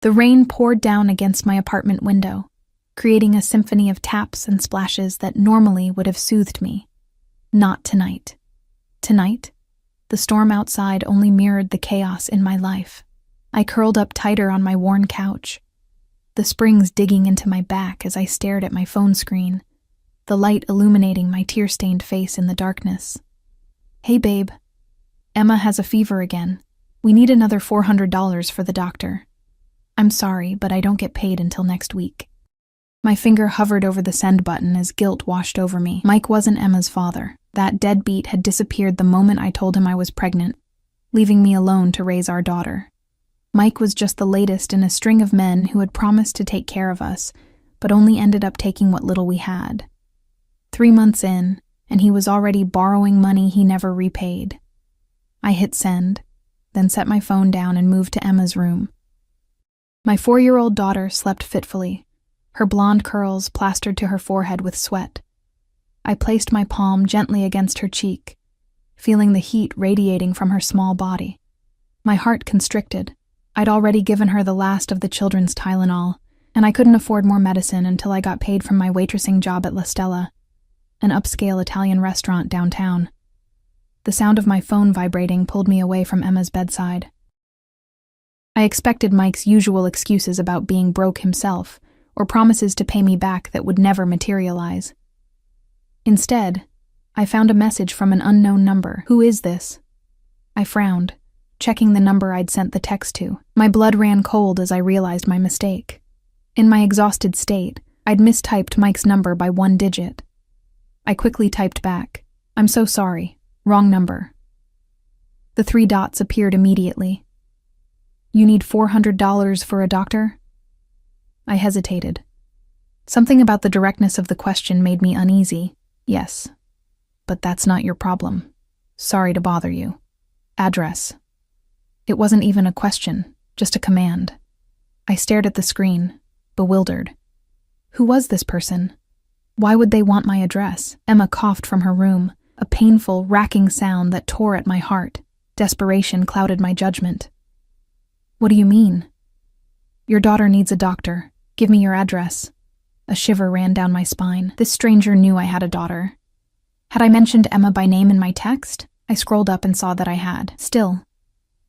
The rain poured down against my apartment window, creating a symphony of taps and splashes that normally would have soothed me. Not tonight. Tonight, the storm outside only mirrored the chaos in my life. I curled up tighter on my worn couch, the springs digging into my back as I stared at my phone screen, the light illuminating my tear-stained face in the darkness. "Hey, babe. Emma has a fever again. We need another $400 for the doctor. I'm sorry, but I don't get paid until next week." My finger hovered over the send button as guilt washed over me. Mike wasn't Emma's father. That deadbeat had disappeared the moment I told him I was pregnant, leaving me alone to raise our daughter. Mike was just the latest in a string of men who had promised to take care of us, but only ended up taking what little we had. 3 months in, and he was already borrowing money he never repaid. I hit send, then set my phone down and moved to Emma's room. My 4-year-old daughter slept fitfully, her blonde curls plastered to her forehead with sweat. I placed my palm gently against her cheek, feeling the heat radiating from her small body. My heart constricted. I'd already given her the last of the children's Tylenol, and I couldn't afford more medicine until I got paid from my waitressing job at La Stella, an upscale Italian restaurant downtown. The sound of my phone vibrating pulled me away from Emma's bedside. I expected Mike's usual excuses about being broke himself, or promises to pay me back that would never materialize. Instead, I found a message from an unknown number. "Who is this?" I frowned, checking the number I'd sent the text to. My blood ran cold as I realized my mistake. In my exhausted state, I'd mistyped Mike's number by 1 digit. I quickly typed back, "I'm so sorry, wrong number." The 3 dots appeared immediately. "You need $400 for a doctor?" I hesitated. Something about the directness of the question made me uneasy. "Yes, but that's not your problem. Sorry to bother you. Address." It wasn't even a question, just a command. I stared at the screen, bewildered. Who was this person? Why would they want my address? Emma coughed from her room, a painful, racking sound that tore at my heart. Desperation clouded my judgment. "What do you mean?" "Your daughter needs a doctor. Give me your address." A shiver ran down my spine. This stranger knew I had a daughter. Had I mentioned Emma by name in my text? I scrolled up and saw that I had. Still,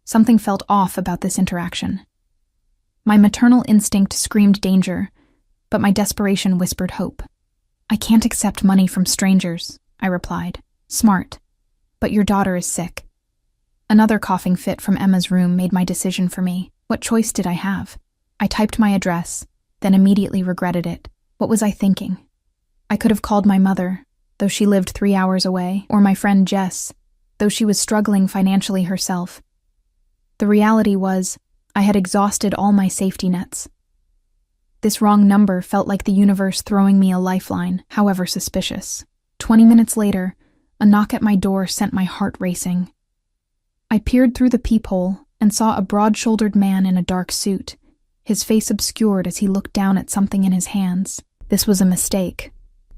something felt off about this interaction. My maternal instinct screamed danger, but my desperation whispered hope. "I can't accept money from strangers," I replied. "Smart. But your daughter is sick." Another coughing fit from Emma's room made my decision for me. What choice did I have? I typed my address, then immediately regretted it. What was I thinking? I could have called my mother, though she lived 3 hours away, or my friend Jess, though she was struggling financially herself. The reality was, I had exhausted all my safety nets. This wrong number felt like the universe throwing me a lifeline, however suspicious. 20 minutes later, a knock at my door sent my heart racing. I peered through the peephole and saw a broad-shouldered man in a dark suit, his face obscured as he looked down at something in his hands. This was a mistake.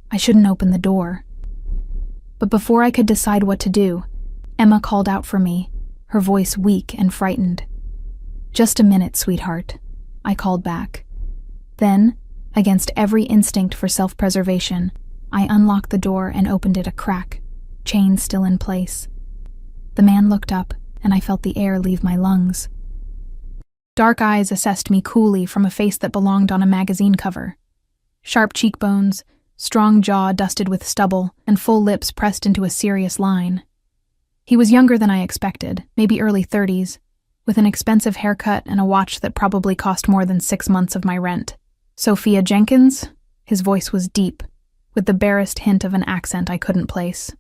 I shouldn't open the door. But before I could decide what to do, Emma called out for me, her voice weak and frightened. "Just a minute, sweetheart," I called back. Then, against every instinct for self-preservation, I unlocked the door and opened it a crack, chain still in place. The man looked up, and I felt the air leave my lungs. Dark eyes assessed me coolly from a face that belonged on a magazine cover. Sharp cheekbones, strong jaw dusted with stubble, and full lips pressed into a serious line. He was younger than I expected, maybe early 30s, with an expensive haircut and a watch that probably cost more than 6 months of my rent. "Sophia Jenkins?" His voice was deep, with the barest hint of an accent I couldn't place.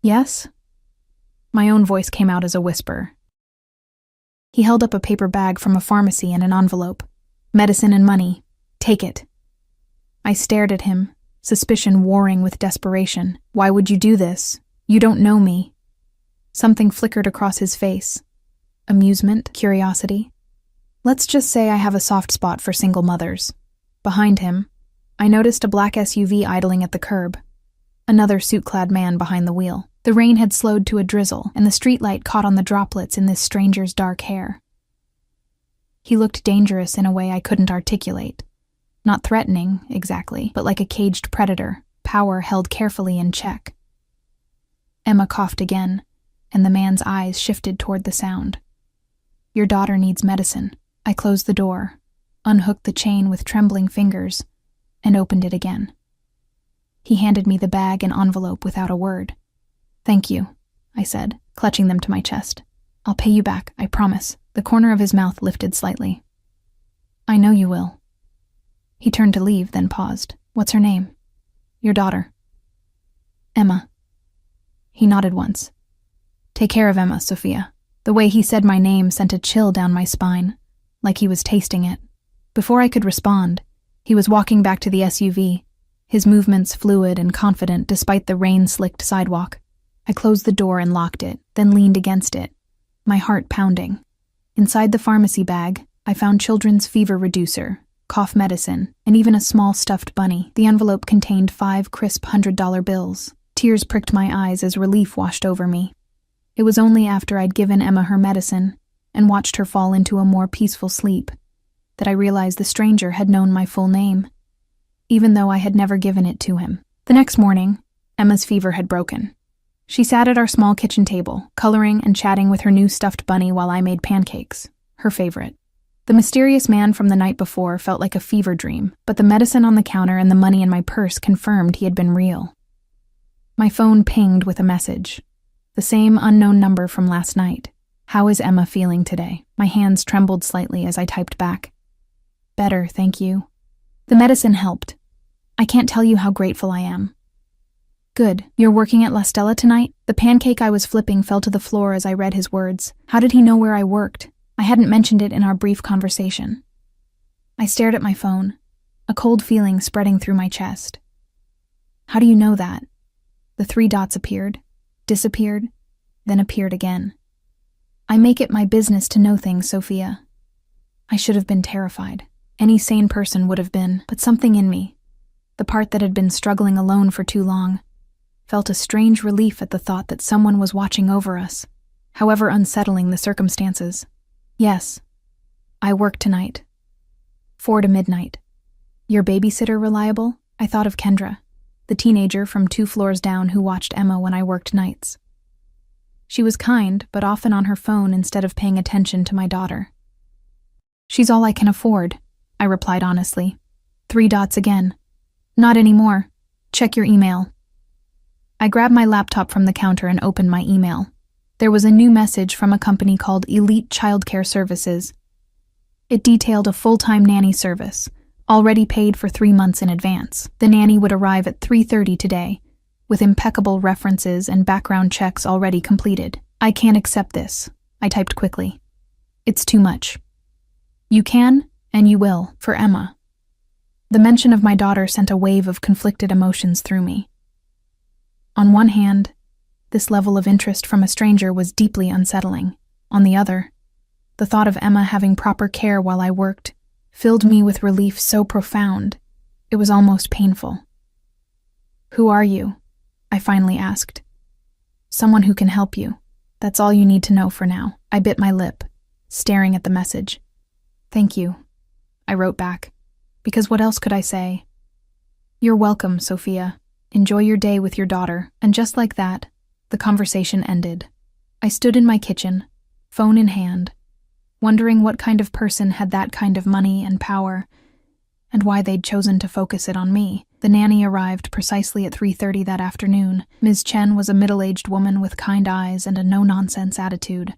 "Yes?" My own voice came out as a whisper. He held up a paper bag from a pharmacy and an envelope. "Medicine and money. Take it." I stared at him, suspicion warring with desperation. "Why would you do this? You don't know me." Something flickered across his face. Amusement, curiosity. "Let's just say I have a soft spot for single mothers." Behind him, I noticed a black SUV idling at the curb. Another suit-clad man behind the wheel. The rain had slowed to a drizzle, and the streetlight caught on the droplets in this stranger's dark hair. He looked dangerous in a way I couldn't articulate. Not threatening, exactly, but like a caged predator, power held carefully in check. Emma coughed again, and the man's eyes shifted toward the sound. "Your daughter needs medicine." I closed the door, unhooked the chain with trembling fingers, and opened it again. He handed me the bag and envelope without a word. "Thank you," I said, clutching them to my chest. "I'll pay you back, I promise." The corner of his mouth lifted slightly. "I know you will." He turned to leave, then paused. "What's her name?" "Your daughter." "Emma." He nodded once. "Take care of Emma, Sophia." The way he said my name sent a chill down my spine, like he was tasting it. Before I could respond, he was walking back to the SUV, his movements fluid and confident despite the rain-slicked sidewalk. I closed the door and locked it, then leaned against it, my heart pounding. Inside the pharmacy bag, I found children's fever reducer, cough medicine, and even a small stuffed bunny. The envelope contained 5 crisp $100 bills. Tears pricked my eyes as relief washed over me. It was only after I'd given Emma her medicine and watched her fall into a more peaceful sleep that I realized the stranger had known my full name, even though I had never given it to him. The next morning, Emma's fever had broken. She sat at our small kitchen table, coloring and chatting with her new stuffed bunny while I made pancakes, her favorite. The mysterious man from the night before felt like a fever dream, but the medicine on the counter and the money in my purse confirmed he had been real. My phone pinged with a message. The same unknown number from last night. "How is Emma feeling today?" My hands trembled slightly as I typed back. "Better, thank you." "The medicine helped. I can't tell you how grateful I am." "Good. You're working at La Stella tonight?" The pancake I was flipping fell to the floor as I read his words. How did he know where I worked? I hadn't mentioned it in our brief conversation. I stared at my phone, a cold feeling spreading through my chest. "How do you know that?" The 3 dots appeared, disappeared, then appeared again. "I make it my business to know things, Sophia." I should have been terrified. Any sane person would have been, but something in me, the part that had been struggling alone for too long, felt a strange relief at the thought that someone was watching over us, however unsettling the circumstances. "Yes, I work tonight. 4 to midnight. Your babysitter reliable?" I thought of Kendra, the teenager from 2 floors down who watched Emma when I worked nights. She was kind, but often on her phone instead of paying attention to my daughter. "She's all I can afford," I replied honestly. 3 dots again. "Not anymore. Check your email." I grabbed my laptop from the counter and opened my email. There was a new message from a company called Elite Childcare Services. It detailed a full-time nanny service, already paid for 3 months in advance. The nanny would arrive at 3:30 today, with impeccable references and background checks already completed. "I can't accept this," I typed quickly. "It's too much." "You can, and you will, for Emma." The mention of my daughter sent a wave of conflicted emotions through me. On one hand, this level of interest from a stranger was deeply unsettling. On the other, the thought of Emma having proper care while I worked filled me with relief so profound, it was almost painful. "Who are you?" I finally asked. "Someone who can help you. That's all you need to know for now." I bit my lip, staring at the message. "Thank you," I wrote back, because what else could I say? "You're welcome, Sophia. Enjoy your day with your daughter." And just like that, the conversation ended. I stood in my kitchen, phone in hand, wondering what kind of person had that kind of money and power, and why they'd chosen to focus it on me. The nanny arrived precisely at 3:30 that afternoon. Ms. Chen was a middle-aged woman with kind eyes and a no-nonsense attitude.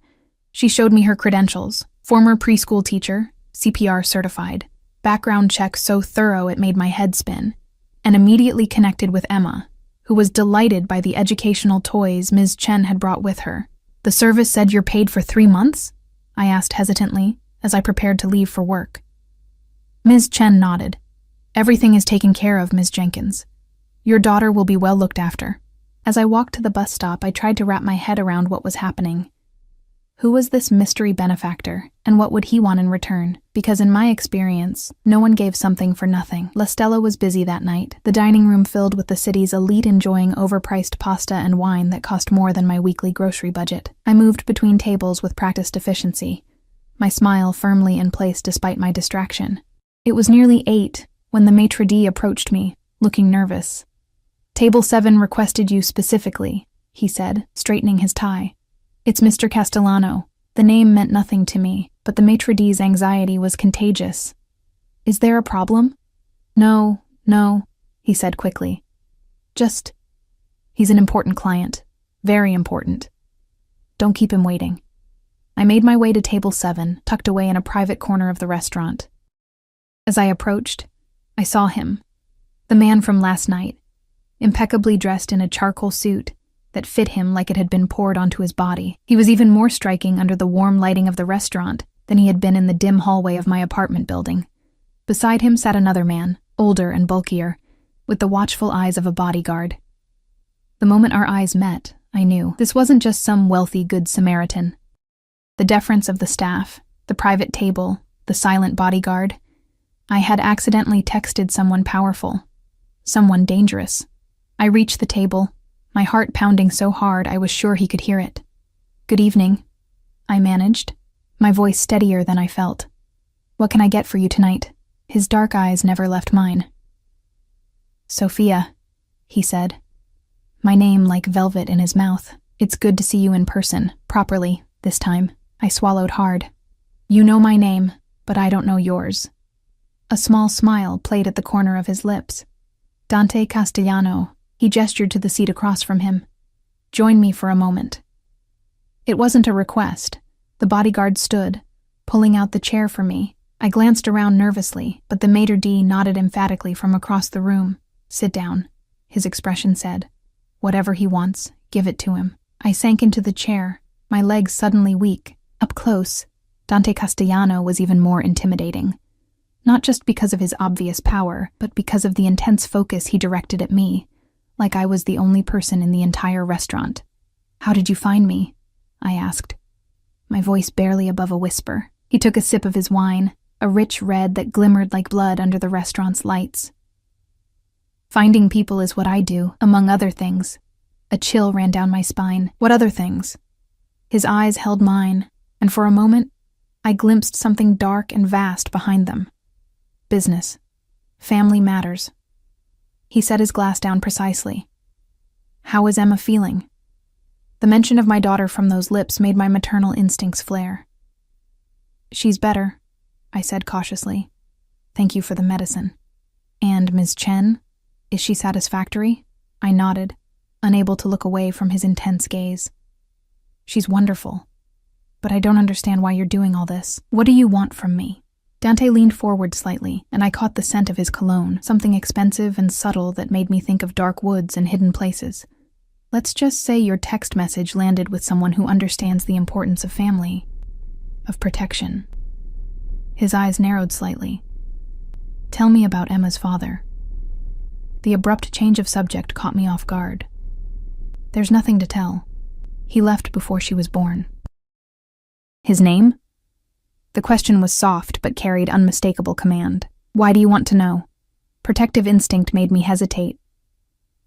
She showed me her credentials: former preschool teacher, CPR certified, background check so thorough it made my head spin, and immediately connected with Emma, who was delighted by the educational toys Ms. Chen had brought with her. "The service said you're paid for 3 months?" I asked hesitantly as I prepared to leave for work. Ms. Chen nodded. "Everything is taken care of, Ms. Jenkins. Your daughter will be well looked after." As I walked to the bus stop, I tried to wrap my head around what was happening. Who was this mystery benefactor, and what would he want in return? Because in my experience, no one gave something for nothing. La Stella was busy that night, the dining room filled with the city's elite enjoying overpriced pasta and wine that cost more than my weekly grocery budget. I moved between tables with practiced efficiency, my smile firmly in place despite my distraction. It was nearly 8 when the maitre d' approached me, looking nervous. "Table 7 requested you specifically," he said, straightening his tie. "It's Mr. Castellano." The name meant nothing to me, but the maitre d's anxiety was contagious. "Is there a problem?" No, he said quickly. He's an important client. Very important. Don't keep him waiting." I made my way to table 7, tucked away in a private corner of the restaurant. As I approached, I saw him, the man from last night, impeccably dressed in a charcoal suit that fit him like it had been poured onto his body. He was even more striking under the warm lighting of the restaurant than he had been in the dim hallway of my apartment building. Beside him sat another man, older and bulkier, with the watchful eyes of a bodyguard. The moment our eyes met, I knew this wasn't just some wealthy Good Samaritan. The deference of the staff, the private table, the silent bodyguard. I had accidentally texted someone powerful, someone dangerous. I reached the table, my heart pounding so hard I was sure he could hear it. "Good evening," I managed, my voice steadier than I felt. "What can I get for you tonight?" His dark eyes never left mine. "Sophia," he said, my name like velvet in his mouth. "It's good to see you in person, properly, this time." I swallowed hard. "You know my name, but I don't know yours." A small smile played at the corner of his lips. "Dante Castellano." He gestured to the seat across from him. "Join me for a moment." It wasn't a request. The bodyguard stood, pulling out the chair for me. I glanced around nervously, but the maitre d' nodded emphatically from across the room. "Sit down," his expression said. "Whatever he wants, give it to him." I sank into the chair, my legs suddenly weak. Up close, Dante Castellano was even more intimidating. Not just because of his obvious power, but because of the intense focus he directed at me, like I was the only person in the entire restaurant. "How did you find me?" I asked, my voice barely above a whisper. He took a sip of his wine, a rich red that glimmered like blood under the restaurant's lights. "Finding people is what I do, among other things." A chill ran down my spine. "What other things?" His eyes held mine, and for a moment, I glimpsed something dark and vast behind them. "Business. Family matters." He set his glass down precisely. "How is Emma feeling?" The mention of my daughter from those lips made my maternal instincts flare. "She's better," I said cautiously. "Thank you for the medicine." "And Ms. Chen? Is she satisfactory?" I nodded, unable to look away from his intense gaze. "She's wonderful. But I don't understand why you're doing all this. What do you want from me?" Dante leaned forward slightly, and I caught the scent of his cologne, something expensive and subtle that made me think of dark woods and hidden places. "Let's just say your text message landed with someone who understands the importance of family, of protection." His eyes narrowed slightly. "Tell me about Emma's father." The abrupt change of subject caught me off guard. "There's nothing to tell. He left before she was born." "His name?" The question was soft but carried unmistakable command. "Why do you want to know?" Protective instinct made me hesitate.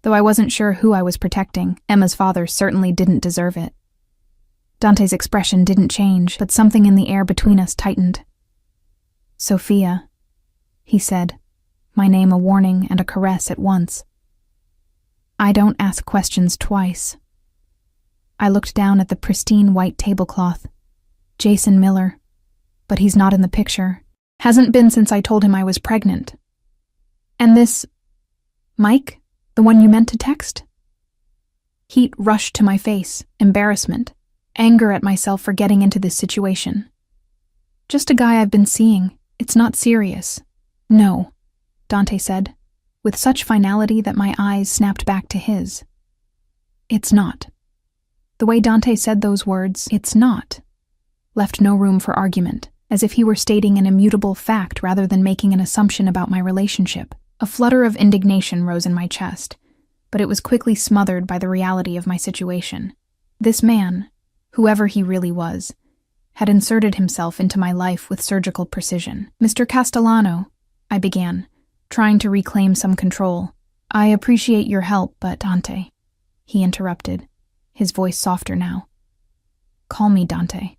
Though I wasn't sure who I was protecting, Emma's father certainly didn't deserve it. Dante's expression didn't change, but something in the air between us tightened. "Sophia," he said, my name a warning and a caress at once. "I don't ask questions twice." I looked down at the pristine white tablecloth. Jason Miller. But he's not in the picture. Hasn't been since I told him I was pregnant. "And this... Mike? The one you meant to text?" Heat rushed to my face, embarrassment, anger at myself for getting into this situation. "Just a guy I've been seeing. It's not serious." "No," Dante said, with such finality that my eyes snapped back to his. "It's not." The way Dante said those words, "it's not," left no room for argument, as if he were stating an immutable fact rather than making an assumption about my relationship. A flutter of indignation rose in my chest, but it was quickly smothered by the reality of my situation. This man, whoever he really was, had inserted himself into my life with surgical precision. "Mr. Castellano," I began, trying to reclaim some control. "I appreciate your help, but Dante," he interrupted, his voice softer now. "Call me Dante.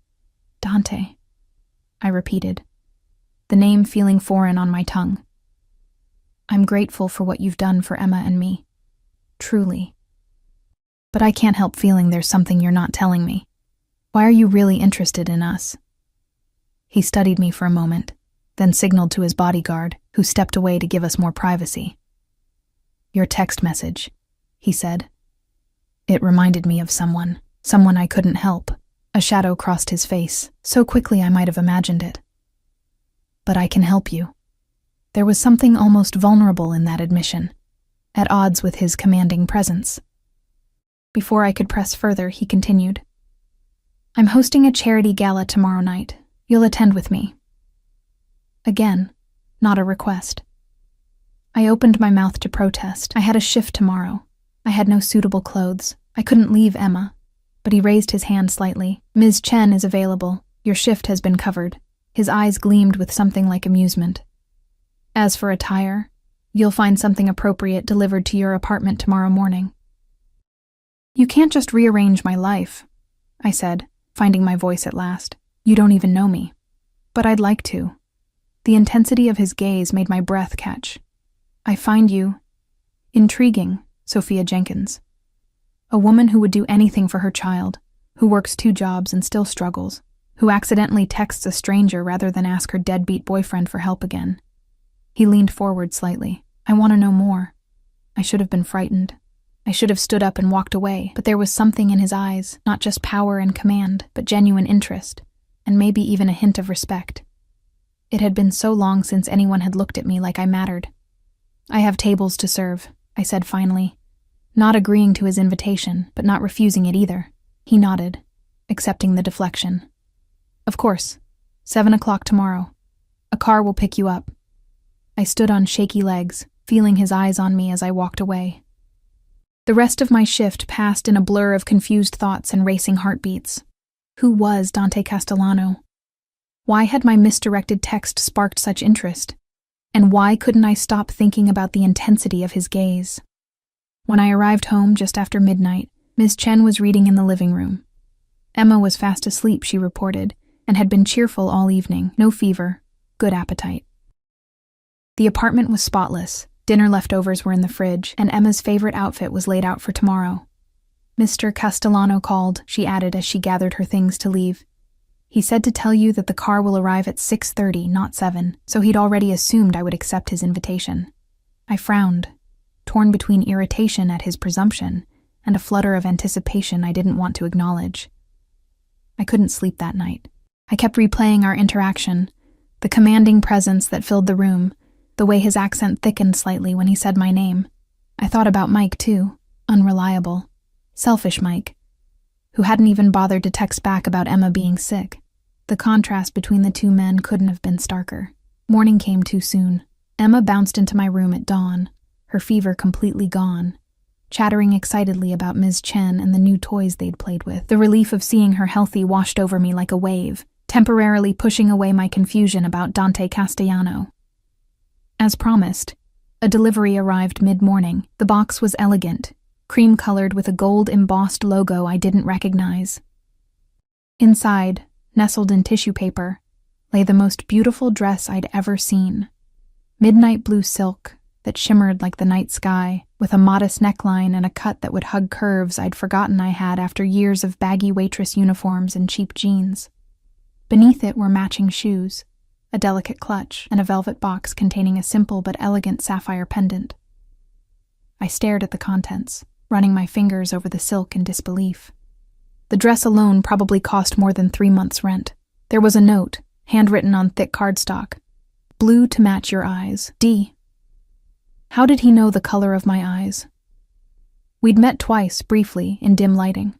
Dante." I repeated, the name feeling foreign on my tongue. I'm grateful for what you've done for Emma and me. Truly. But I can't help feeling there's something you're not telling me. Why are you really interested in us? He studied me for a moment, then signaled to his bodyguard, who stepped away to give us more privacy. Your text message, he said. It reminded me of someone I couldn't help. A shadow crossed his face, so quickly I might have imagined it. But I can help you. There was something almost vulnerable in that admission, at odds with his commanding presence. Before I could press further, he continued. I'm hosting a charity gala tomorrow night. You'll attend with me. Again, not a request. I opened my mouth to protest. I had a shift tomorrow. I had no suitable clothes. I couldn't leave Emma. But he raised his hand slightly. Ms. Chen is available. Your shift has been covered. His eyes gleamed with something like amusement. As for attire, you'll find something appropriate delivered to your apartment tomorrow morning. You can't just rearrange my life, I said, finding my voice at last. You don't even know me. But I'd like to. The intensity of his gaze made my breath catch. I find you intriguing, Sophia Jenkins. A woman who would do anything for her child, who works 2 jobs and still struggles, who accidentally texts a stranger rather than ask her deadbeat boyfriend for help again. He leaned forward slightly. I want to know more. I should have been frightened. I should have stood up and walked away, but there was something in his eyes, not just power and command, but genuine interest, and maybe even a hint of respect. It had been so long since anyone had looked at me like I mattered. I have tables to serve, I said finally, not agreeing to his invitation, but not refusing it either. He nodded, accepting the deflection. Of course, 7 o'clock tomorrow. A car will pick you up. I stood on shaky legs, feeling his eyes on me as I walked away. The rest of my shift passed in a blur of confused thoughts and racing heartbeats. Who was Dante Castellano? Why had my misdirected text sparked such interest? And why couldn't I stop thinking about the intensity of his gaze? When I arrived home just after midnight, Ms. Chen was reading in the living room. Emma was fast asleep, she reported, and had been cheerful all evening, no fever, good appetite. The apartment was spotless. Dinner leftovers were in the fridge, and Emma's favorite outfit was laid out for tomorrow. Mr. Castellano called, she added as she gathered her things to leave. He said to tell you that the car will arrive at 6:30, not 7, so he'd already assumed I would accept his invitation. I frowned, torn between irritation at his presumption and a flutter of anticipation I didn't want to acknowledge. I couldn't sleep that night. I kept replaying our interaction, the commanding presence that filled the room, the way his accent thickened slightly when he said my name. I thought about Mike, too. Unreliable. Selfish Mike, who hadn't even bothered to text back about Emma being sick. The contrast between the 2 men couldn't have been starker. Morning came too soon. Emma bounced into my room at dawn, her fever completely gone, chattering excitedly about Ms. Chen and the new toys they'd played with. The relief of seeing her healthy washed over me like a wave, temporarily pushing away my confusion about Dante Castellano. As promised, a delivery arrived mid-morning. The box was elegant, cream-colored with a gold-embossed logo I didn't recognize. Inside, nestled in tissue paper, lay the most beautiful dress I'd ever seen. Midnight blue silk that shimmered like the night sky, with a modest neckline and a cut that would hug curves I'd forgotten I had after years of baggy waitress uniforms and cheap jeans. Beneath it were matching shoes, a delicate clutch, and a velvet box containing a simple but elegant sapphire pendant. I stared at the contents, running my fingers over the silk in disbelief. The dress alone probably cost more than 3 months' rent. There was a note, handwritten on thick cardstock. Blue to match your eyes, D. How did he know the color of my eyes? We'd met twice, briefly, in dim lighting.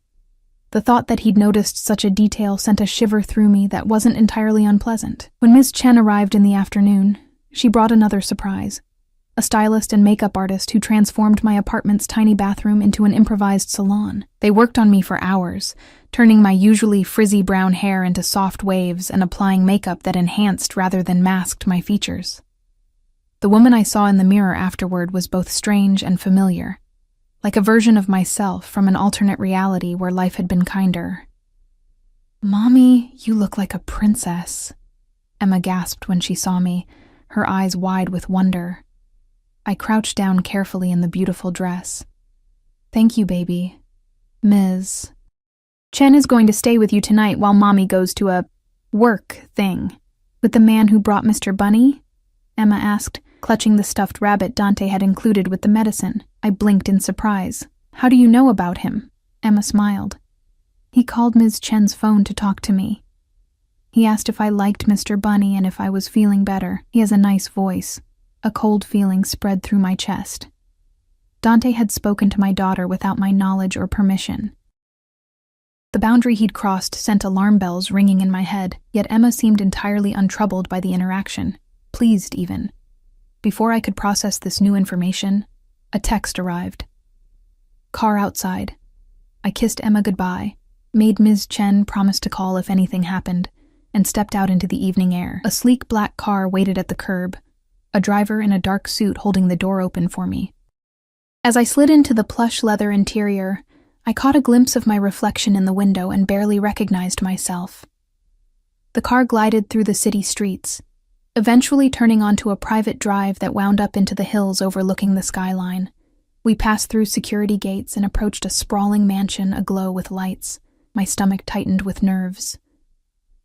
The thought that he'd noticed such a detail sent a shiver through me that wasn't entirely unpleasant. When Ms. Chen arrived in the afternoon, she brought another surprise. A stylist and makeup artist who transformed my apartment's tiny bathroom into an improvised salon. They worked on me for hours, turning my usually frizzy brown hair into soft waves and applying makeup that enhanced rather than masked my features. The woman I saw in the mirror afterward was both strange and familiar, like a version of myself from an alternate reality where life had been kinder. "Mommy, you look like a princess," Emma gasped when she saw me, her eyes wide with wonder. I crouched down carefully in the beautiful dress. "Thank you, baby. Ms. Chen is going to stay with you tonight while Mommy goes to a work thing." "With the man who brought Mr. Bunny?" Emma asked, clutching the stuffed rabbit Dante had included with the medicine. I blinked in surprise. "How do you know about him?" Emma smiled. "He called Ms. Chen's phone to talk to me. He asked if I liked Mr. Bunny and if I was feeling better. He has a nice voice." A cold feeling spread through my chest. Dante had spoken to my daughter without my knowledge or permission. The boundary he'd crossed sent alarm bells ringing in my head, yet Emma seemed entirely untroubled by the interaction, pleased even. Before I could process this new information, a text arrived. "Car outside." I kissed Emma goodbye, made Ms. Chen promise to call if anything happened, and stepped out into the evening air. A sleek black car waited at the curb, a driver in a dark suit holding the door open for me. As I slid into the plush leather interior, I caught a glimpse of my reflection in the window and barely recognized myself. The car glided through the city streets, eventually turning onto a private drive that wound up into the hills overlooking the skyline. We passed through security gates and approached a sprawling mansion aglow with lights. My stomach tightened with nerves.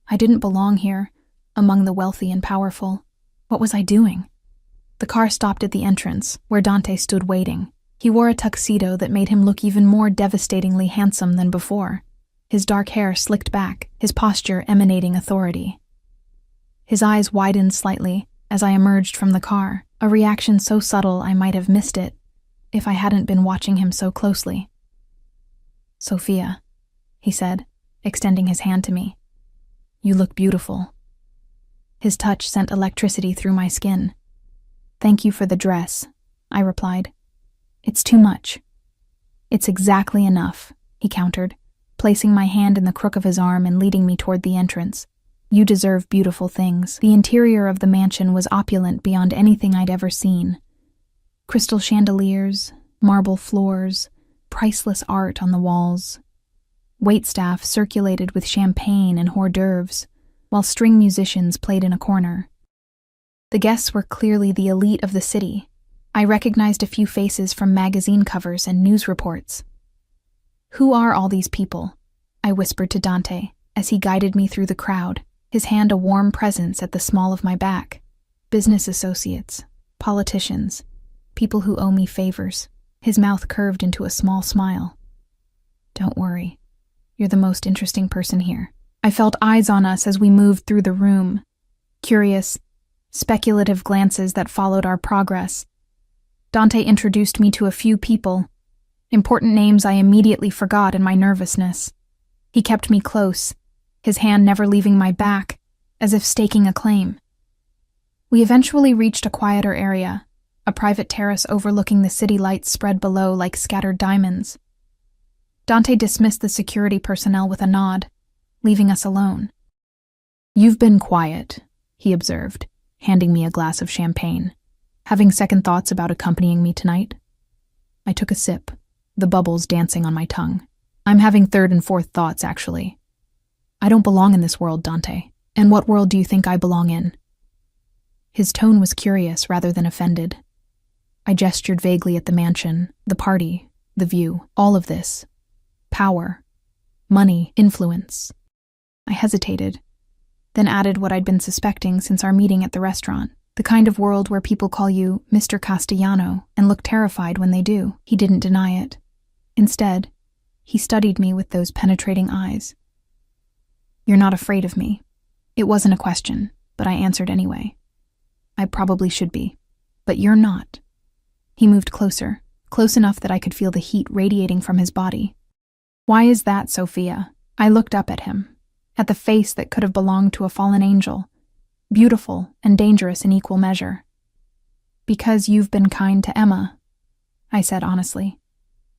I didn't belong here, among the wealthy and powerful. What was I doing? The car stopped at the entrance, where Dante stood waiting. He wore a tuxedo that made him look even more devastatingly handsome than before. His dark hair slicked back, his posture emanating authority. His eyes widened slightly as I emerged from the car, a reaction so subtle I might have missed it if I hadn't been watching him so closely. "Sophia," he said, extending his hand to me. "You look beautiful." His touch sent electricity through my skin. "Thank you for the dress," I replied. "It's too much." "It's exactly enough," he countered, placing my hand in the crook of his arm and leading me toward the entrance. "You deserve beautiful things." The interior of the mansion was opulent beyond anything I'd ever seen. Crystal chandeliers, marble floors, priceless art on the walls. Waitstaff circulated with champagne and hors d'oeuvres, while string musicians played in a corner. The guests were clearly the elite of the city. I recognized a few faces from magazine covers and news reports. "Who are all these people?" I whispered to Dante as he guided me through the crowd, his hand a warm presence at the small of my back. "Business associates, politicians, people who owe me favors." His mouth curved into a small smile. "Don't worry. You're the most interesting person here." I felt eyes on us as we moved through the room. Curious, speculative glances that followed our progress. Dante introduced me to a few people, important names I immediately forgot in my nervousness. He kept me close, his hand never leaving my back, as if staking a claim. We eventually reached a quieter area, a private terrace overlooking the city lights spread below like scattered diamonds. Dante dismissed the security personnel with a nod, leaving us alone. "You've been quiet," he observed, handing me a glass of champagne. "Having second thoughts about accompanying me tonight?" I took a sip, the bubbles dancing on my tongue. "I'm having third and fourth thoughts, actually. I don't belong in this world, Dante. And what world do you think I belong in?" His tone was curious rather than offended. I gestured vaguely at the mansion, the party, the view, all of this. Power, money, influence. I hesitated, then added what I'd been suspecting since our meeting at the restaurant. The kind of world where people call you Mr. Castellano and look terrified when they do. He didn't deny it. Instead, he studied me with those penetrating eyes. "You're not afraid of me." It wasn't a question, but I answered anyway. "I probably should be, but you're not." He moved closer, close enough that I could feel the heat radiating from his body. "Why is that, Sophia?" I looked up at him, at the face that could have belonged to a fallen angel, beautiful and dangerous in equal measure. "Because you've been kind to Emma," I said honestly,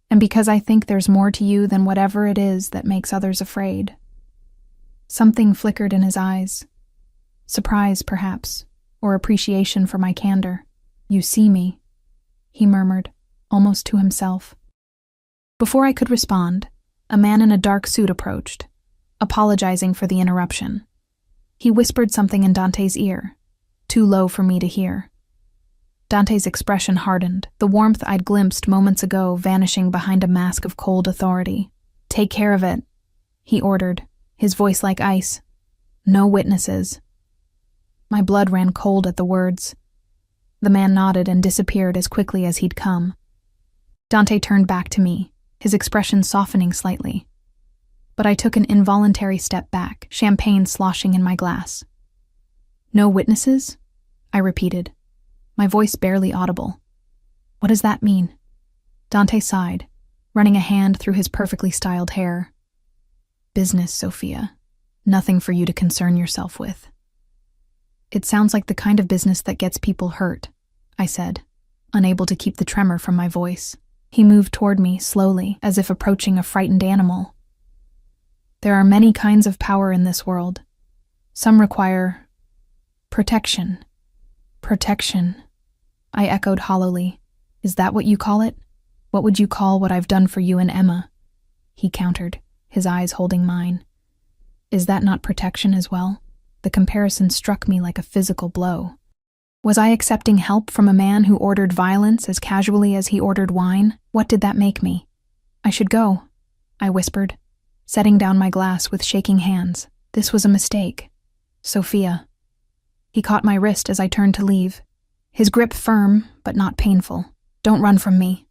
"and because I think there's more to you than whatever it is that makes others afraid." Something flickered in his eyes. Surprise, perhaps, or appreciation for my candor. "You see me," he murmured, almost to himself. Before I could respond, a man in a dark suit approached, apologizing for the interruption. He whispered something in Dante's ear, too low for me to hear. Dante's expression hardened, the warmth I'd glimpsed moments ago vanishing behind a mask of cold authority. "Take care of it," he ordered, his voice like ice. "No witnesses." My blood ran cold at the words. The man nodded and disappeared as quickly as he'd come. Dante turned back to me, his expression softening slightly. But I took an involuntary step back, champagne sloshing in my glass. "No witnesses?" I repeated, my voice barely audible. "What does that mean?" Dante sighed, running a hand through his perfectly styled hair. "Business, Sophia. Nothing for you to concern yourself with." "It sounds like the kind of business that gets people hurt," I said, unable to keep the tremor from my voice. He moved toward me slowly, as if approaching a frightened animal. "There are many kinds of power in this world. Some require protection." "Protection," I echoed hollowly. "Is that what you call it? What would you call what I've done for you and Emma?" He countered, his eyes holding mine. "Is that not protection as well?" The comparison struck me like a physical blow. Was I accepting help from a man who ordered violence as casually as he ordered wine? What did that make me? "I should go," I whispered, setting down my glass with shaking hands. This was a mistake. "Sophia." He caught my wrist as I turned to leave, his grip firm but not painful. "Don't run from me."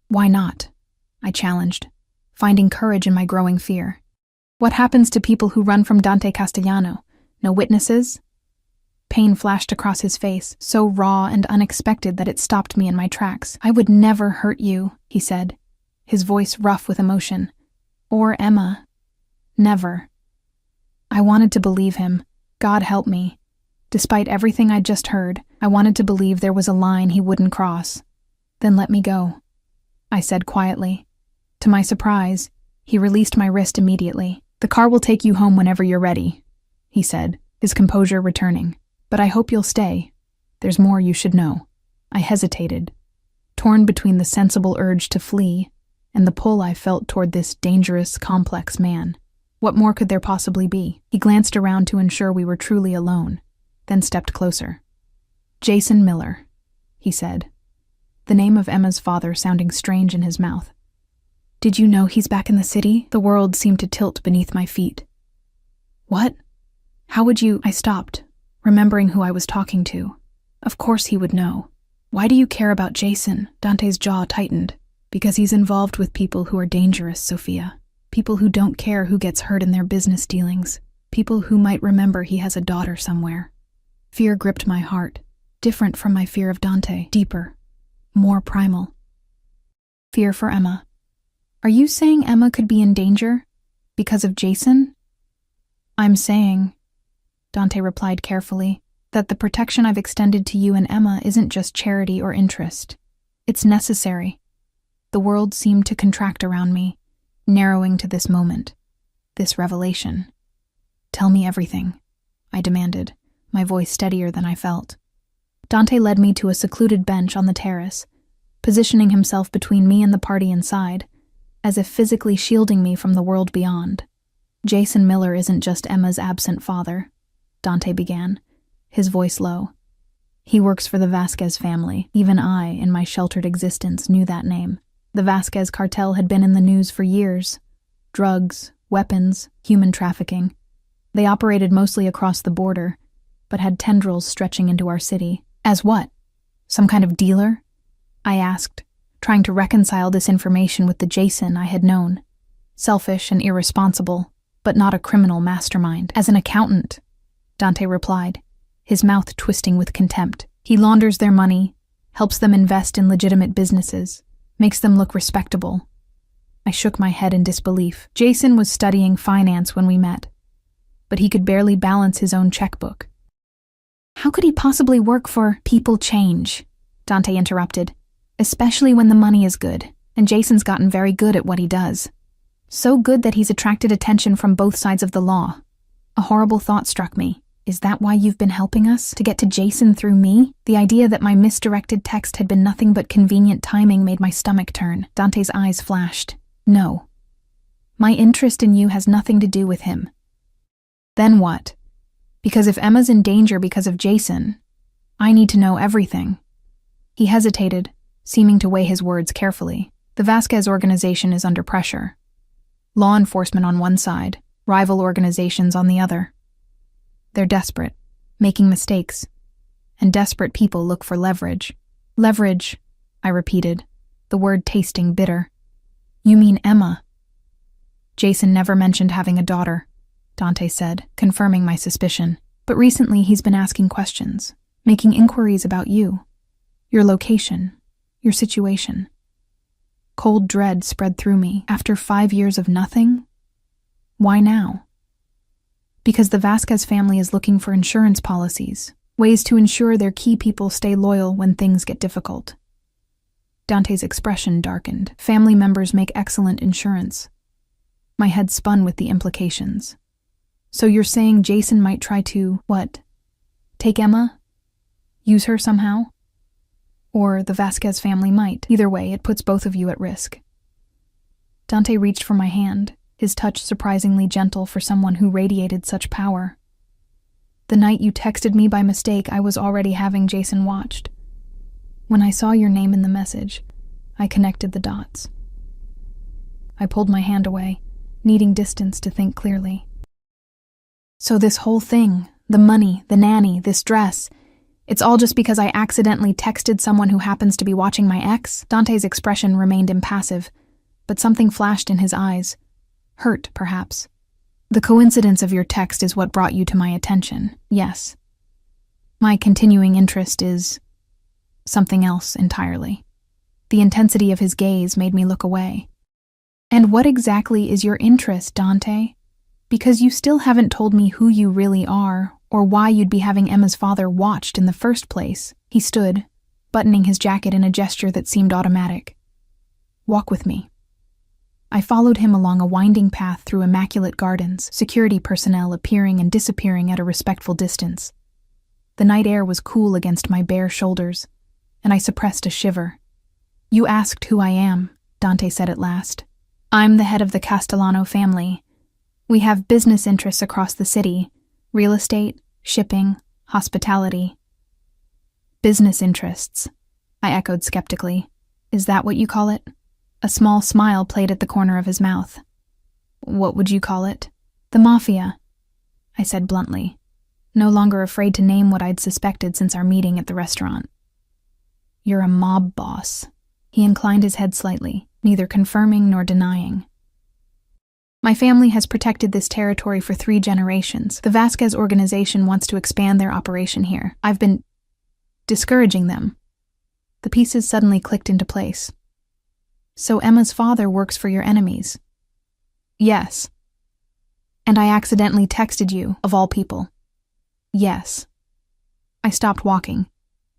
"Why not?" I challenged, finding courage in my growing fear. "What happens to people who run from Dante Castellano? No witnesses?" Pain flashed across his face, so raw and unexpected that it stopped me in my tracks. "I would never hurt you," he said, his voice rough with emotion. "Or Emma. Never." I wanted to believe him. God help me. Despite everything I'd just heard, I wanted to believe there was a line he wouldn't cross. "Then let me go," I said quietly. To my surprise, he released my wrist immediately. "The car will take you home whenever you're ready," he said, his composure returning. "But I hope you'll stay. There's more you should know." I hesitated, torn between the sensible urge to flee and the pull I felt toward this dangerous, complex man. What more could there possibly be? He glanced around to ensure we were truly alone, then stepped closer. "Jason Miller," he said, the name of Emma's father sounding strange in his mouth. "Did you know he's back in the city?" The world seemed to tilt beneath my feet. "What? How would you—" I stopped, remembering who I was talking to. Of course he would know. "Why do you care about Jason?" Dante's jaw tightened. "Because he's involved with people who are dangerous, Sophia. People who don't care who gets hurt in their business dealings. People who might remember he has a daughter somewhere." Fear gripped my heart, different from my fear of Dante, deeper, more primal. Fear for Emma. "Are you saying Emma could be in danger? Because of Jason?" "I'm saying," Dante replied carefully, "that the protection I've extended to you and Emma isn't just charity or interest. It's necessary." The world seemed to contract around me, narrowing to this moment, this revelation. "Tell me everything," I demanded, my voice steadier than I felt. Dante led me to a secluded bench on the terrace, positioning himself between me and the party inside, as if physically shielding me from the world beyond. "Jason Miller isn't just Emma's absent father," Dante began, his voice low. "He works for the Vasquez family. Even I, in my sheltered existence, knew that name. The Vasquez cartel had been in the news for years. Drugs, weapons, human trafficking. They operated mostly across the border, but had tendrils stretching into our city. As what? Some kind of dealer?" I asked, trying to reconcile this information with the Jason I had known. Selfish and irresponsible, but not a criminal mastermind. "As an accountant," Dante replied, his mouth twisting with contempt. "He launders their money, helps them invest in legitimate businesses, makes them look respectable." I shook my head in disbelief. Jason was studying finance when we met, but he could barely balance his own checkbook. "How could he possibly work for—" "People change," Dante interrupted, "especially when the money is good, and Jason's gotten very good at what he does. So good that he's attracted attention from both sides of the law." A horrible thought struck me. Is that why you've been helping us? To get to Jason through me? The idea that my misdirected text had been nothing but convenient timing made my stomach turn. Dante's eyes flashed. "No. My interest in you has nothing to do with him." "Then what?" Because if Emma's in danger because of Jason, I need to know everything. He hesitated, seeming to weigh his words carefully. The Vasquez organization is under pressure. Law enforcement on one side, rival organizations on the other. They're desperate, making mistakes, and desperate people look for leverage. Leverage, I repeated, the word tasting bitter. You mean Emma? Jason never mentioned having a daughter, Dante said, confirming my suspicion. But recently he's been asking questions, making inquiries about you, your location, your situation. Cold dread spread through me. After 5 years of nothing? Why now? Because the Vasquez family is looking for insurance policies, ways to ensure their key people stay loyal when things get difficult. Dante's expression darkened. Family members make excellent insurance. My head spun with the implications. So you're saying Jason might try to, what? Take Emma? Use her somehow? Or the Vasquez family might. Either way, it puts both of you at risk. Dante reached for my hand, his touch surprisingly gentle for someone who radiated such power. The night you texted me by mistake, I was already having Jason watched. When I saw your name in the message, I connected the dots. I pulled my hand away, needing distance to think clearly. So this whole thing, the money, the nanny, this dress, it's all just because I accidentally texted someone who happens to be watching my ex? Dante's expression remained impassive, but something flashed in his eyes. Hurt, perhaps. The coincidence of your text is what brought you to my attention, yes. My continuing interest is something else entirely. The intensity of his gaze made me look away. And what exactly is your interest, Dante? Because you still haven't told me who you really are, or why you'd be having Emma's father watched in the first place. He stood, buttoning his jacket in a gesture that seemed automatic. Walk with me. I followed him along a winding path through immaculate gardens, security personnel appearing and disappearing at a respectful distance. The night air was cool against my bare shoulders, and I suppressed a shiver. You asked who I am, Dante said at last. I'm the head of the Castellano family. We have business interests across the city, real estate, shipping, hospitality. Business interests, I echoed skeptically. Is that what you call it? A small smile played at the corner of his mouth. What would you call it? The Mafia, I said bluntly, no longer afraid to name what I'd suspected since our meeting at the restaurant. You're a mob boss. He inclined his head slightly, neither confirming nor denying. My family has protected this territory for 3 generations. The Vasquez organization wants to expand their operation here. I've been discouraging them. The pieces suddenly clicked into place. So Emma's father works for your enemies? Yes. And I accidentally texted you, of all people? Yes. I stopped walking,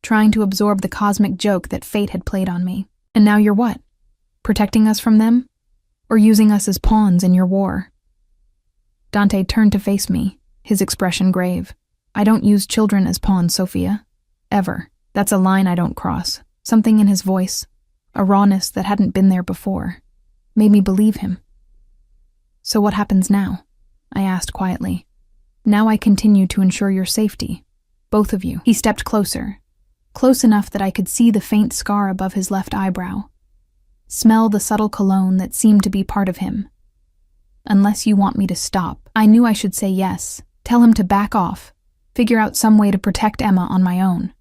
trying to absorb the cosmic joke that fate had played on me. And now you're what? Protecting us from them? Or using us as pawns in your war? Dante turned to face me, his expression grave. I don't use children as pawns, Sophia. Ever. That's a line I don't cross. Something in his voice, a rawness that hadn't been there before, made me believe him. So what happens now? I asked quietly. Now I continue to ensure your safety. Both of you. He stepped closer, close enough that I could see the faint scar above his left eyebrow. Smell the subtle cologne that seemed to be part of him. Unless you want me to stop. I knew I should say yes, tell him to back off, figure out some way to protect Emma on my own.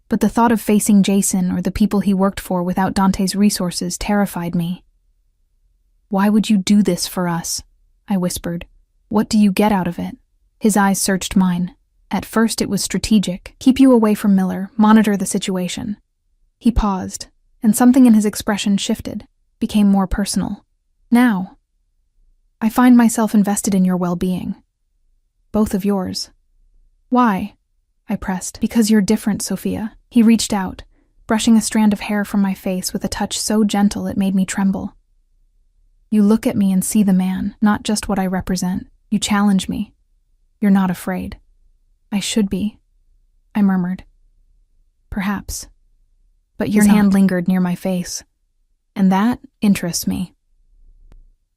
But the thought of facing Jason or the people he worked for without Dante's resources terrified me. Why would you do this for us? I whispered. What do you get out of it? His eyes searched mine. At first it was strategic. Keep you away from Miller, monitor the situation. He paused, and something in his expression shifted, became more personal. Now, I find myself invested in your well-being. Both of yours. Why? I pressed. Because you're different, Sophia. He reached out, brushing a strand of hair from my face with a touch so gentle it made me tremble. You look at me and see the man, not just what I represent. You challenge me. You're not afraid. I should be, I murmured. Perhaps. But your hand lingered near my face, and that interests me.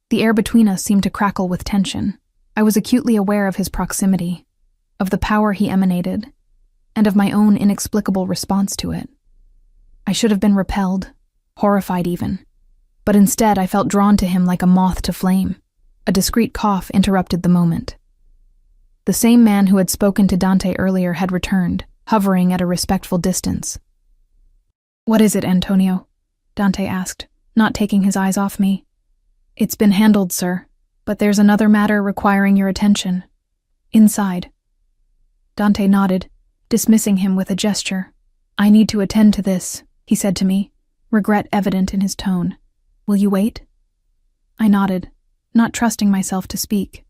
The air between us seemed to crackle with tension. I was acutely aware of his proximity. of the power he emanated, and of my own inexplicable response to it. I should have been repelled, horrified even, but instead I felt drawn to him like a moth to flame. A discreet cough interrupted the moment. The same man who had spoken to Dante earlier had returned, hovering at a respectful distance. "What is it, Antonio?" Dante asked, not taking his eyes off me. "It's been handled, sir, but there's another matter requiring your attention. Inside." Dante nodded, dismissing him with a gesture. "I need to attend to this," he said to me, regret evident in his tone. "Will you wait?" I nodded, not trusting myself to speak.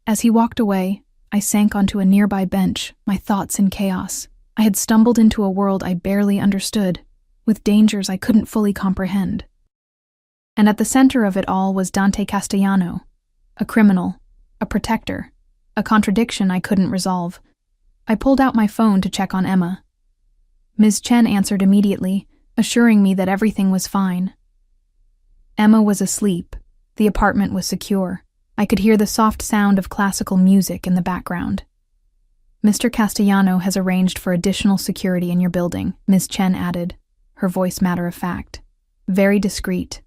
As he walked away, I sank onto a nearby bench, my thoughts in chaos. I had stumbled into a world I barely understood, with dangers I couldn't fully comprehend. And at the center of it all was Dante Castellano, a criminal, a protector, a contradiction I couldn't resolve. I pulled out my phone to check on Emma. Ms. Chen answered immediately, assuring me that everything was fine. Emma was asleep. The apartment was secure. I could hear the soft sound of classical music in the background. "Mr. Castellano has arranged for additional security in your building," Ms. Chen added, her voice matter of fact. "Very discreet.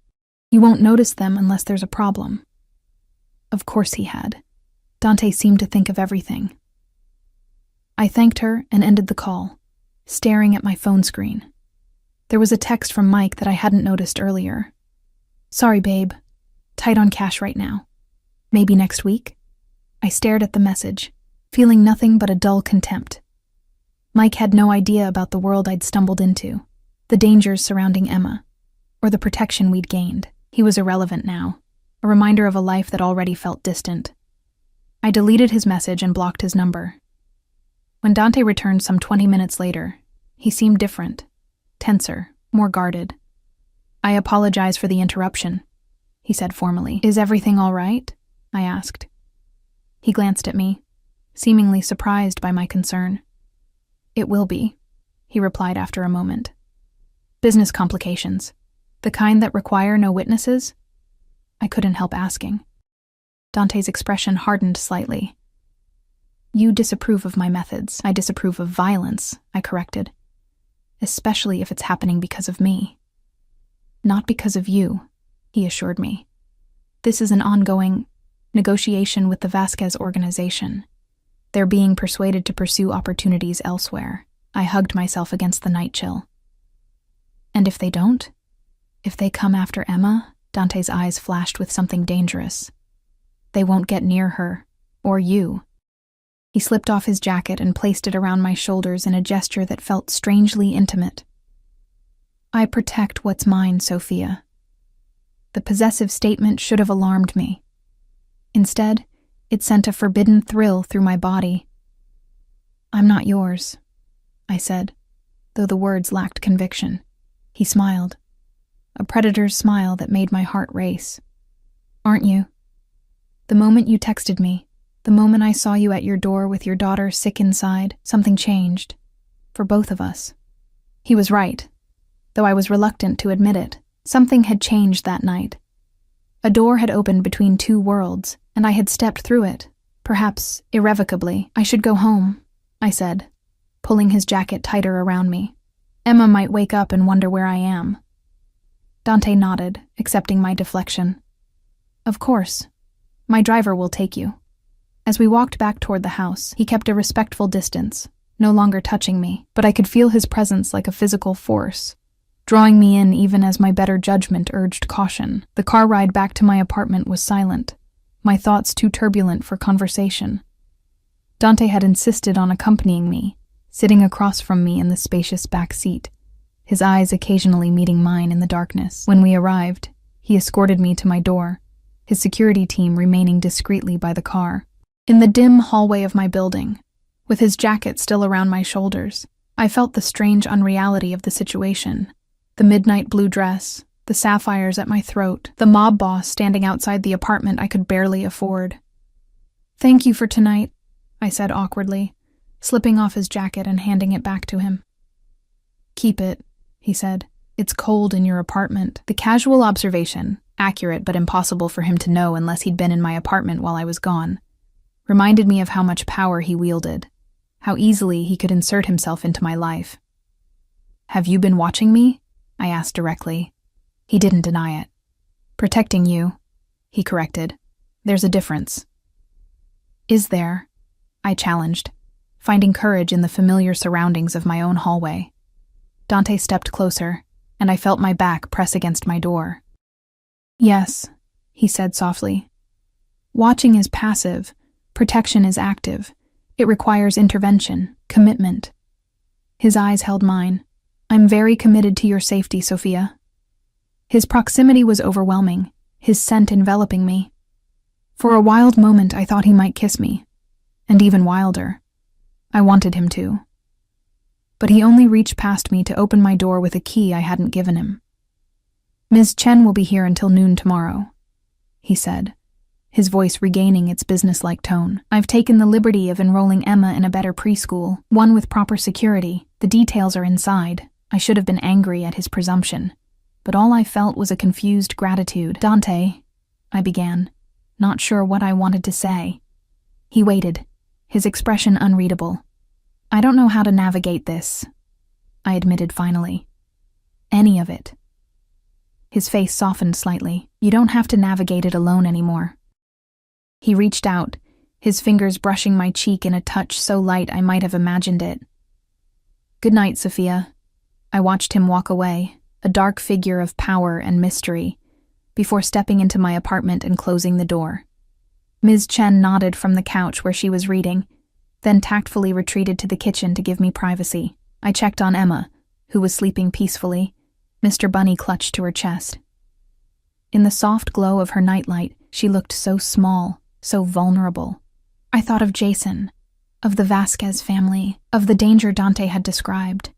You won't notice them unless there's a problem." Of course he had. Dante seemed to think of everything. I thanked her and ended the call, staring at my phone screen. There was a text from Mike that I hadn't noticed earlier. "Sorry, babe. Tight on cash right now. Maybe next week?" I stared at the message, feeling nothing but a dull contempt. Mike had no idea about the world I'd stumbled into, the dangers surrounding Emma, or the protection we'd gained. He was irrelevant now, a reminder of a life that already felt distant. I deleted his message and blocked his number. When Dante returned some 20 minutes later, he seemed different, tenser, more guarded. "I apologize for the interruption," he said formally. "Is everything all right?" I asked. He glanced at me, seemingly surprised by my concern. "It will be," he replied after a moment. "Business complications. The kind that require no witnesses?" I couldn't help asking. Dante's expression hardened slightly. "You disapprove of my methods. I disapprove of violence," I corrected. "Especially if it's happening because of me." "Not because of you," he assured me. "This is an ongoing negotiation with the Vasquez organization. They're being persuaded to pursue opportunities elsewhere." I hugged myself against the night chill. "And if they don't? If they come after Emma?" Dante's eyes flashed with something dangerous. "They won't get near her, or you." He slipped off his jacket and placed it around my shoulders in a gesture that felt strangely intimate. "I protect what's mine, Sophia." The possessive statement should have alarmed me. Instead, it sent a forbidden thrill through my body. "I'm not yours," I said, though the words lacked conviction. He smiled, a predator's smile that made my heart race. "Aren't you? The moment you texted me, the moment I saw you at your door with your daughter sick inside, something changed. For both of us." He was right, though I was reluctant to admit it. Something had changed that night. A door had opened between two worlds, and I had stepped through it, perhaps irrevocably. "I should go home," I said, pulling his jacket tighter around me. "Emma might wake up and wonder where I am." Dante nodded, accepting my deflection. "Of course. My driver will take you." As we walked back toward the house, he kept a respectful distance, no longer touching me, but I could feel his presence like a physical force, drawing me in even as my better judgment urged caution. The car ride back to my apartment was silent, my thoughts too turbulent for conversation. Dante had insisted on accompanying me, sitting across from me in the spacious back seat, his eyes occasionally meeting mine in the darkness. When we arrived, he escorted me to my door, his security team remaining discreetly by the car. In the dim hallway of my building, with his jacket still around my shoulders, I felt the strange unreality of the situation. The midnight blue dress, the sapphires at my throat, the mob boss standing outside the apartment I could barely afford. "Thank you for tonight," I said awkwardly, slipping off his jacket and handing it back to him. "Keep it," he said. "It's cold in your apartment." The casual observation, accurate but impossible for him to know unless he'd been in my apartment while I was gone, reminded me of how much power he wielded. how easily he could insert himself into my life. "Have you been watching me?" I asked directly. He didn't deny it. "Protecting you," he corrected. "There's a difference." "Is there?" I challenged, finding courage in the familiar surroundings of my own hallway. Dante stepped closer, and I felt my back press against my door. "Yes," he said softly. "Watching is passive, protection is active. It requires intervention, commitment." His eyes held mine. "I'm very committed to your safety, Sophia." His proximity was overwhelming, his scent enveloping me. For a wild moment I thought he might kiss me, and even wilder. I wanted him to. But he only reached past me to open my door with a key I hadn't given him. "Ms. Chen will be here until noon tomorrow," he said, his voice regaining its businesslike tone. "I've taken the liberty of enrolling Emma in a better preschool, one with proper security. The details are inside." I should have been angry at his presumption, but all I felt was a confused gratitude. "Dante," I began, not sure what I wanted to say. He waited, his expression unreadable. "I don't know how to navigate this," I admitted finally. "Any of it." His face softened slightly. "You don't have to navigate it alone anymore." He reached out, his fingers brushing my cheek in a touch so light I might have imagined it. "Good night, Sophia." I watched him walk away, a dark figure of power and mystery, before stepping into my apartment and closing the door. Ms. Chen nodded from the couch where she was reading, then tactfully retreated to the kitchen to give me privacy. I checked on Emma, who was sleeping peacefully, Mr. Bunny clutched to her chest. In the soft glow of her nightlight, she looked so small, so vulnerable. I thought of Jason, of the Vasquez family, of the danger Dante had described.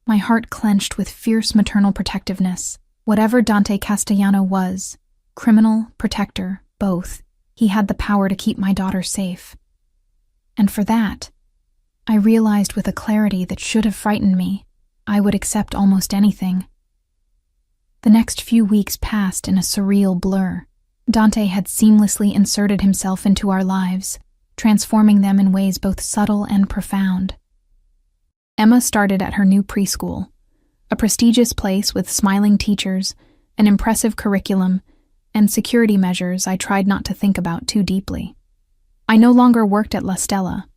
My heart clenched with fierce maternal protectiveness. Whatever Dante Castellano was, criminal, protector, both, he had the power to keep my daughter safe. And for that, I realized with a clarity that should have frightened me, I would accept almost anything. The next few weeks passed in a surreal blur. Dante had seamlessly inserted himself into our lives, transforming them in ways both subtle and profound. Emma started at her new preschool, a prestigious place with smiling teachers, an impressive curriculum, and security measures I tried not to think about too deeply. I no longer worked at La Stella.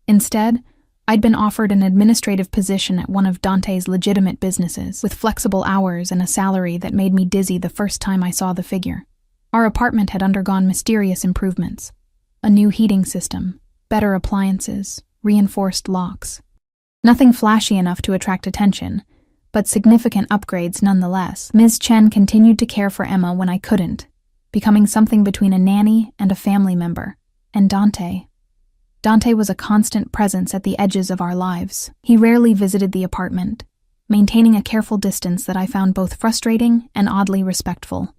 Instead, I'd been offered an administrative position at one of Dante's legitimate businesses, with flexible hours and a salary that made me dizzy the first time I saw the figure. Our apartment had undergone mysterious improvements. A new heating system, better appliances, reinforced locks. Nothing flashy enough to attract attention, but significant upgrades nonetheless. Ms. Chen continued to care for Emma when I couldn't, becoming something between a nanny and a family member. And Dante. Dante was a constant presence at the edges of our lives. He rarely visited the apartment, maintaining a careful distance that I found both frustrating and oddly respectful.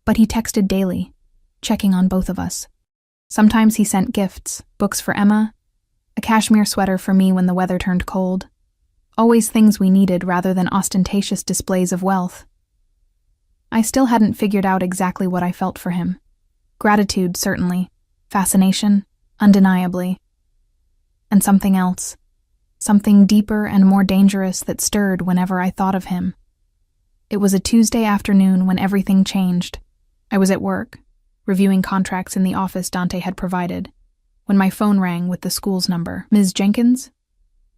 But he texted daily, checking on both of us. Sometimes he sent gifts, books for Emma, a cashmere sweater for me when the weather turned cold. Always things we needed rather than ostentatious displays of wealth. I still hadn't figured out exactly what I felt for him. Gratitude, certainly. Fascination, undeniably. And something else. Something deeper and more dangerous that stirred whenever I thought of him. It was a Tuesday afternoon when everything changed. I was at work, reviewing contracts in the office Dante had provided, when my phone rang with the school's number. "Ms. Jenkins?"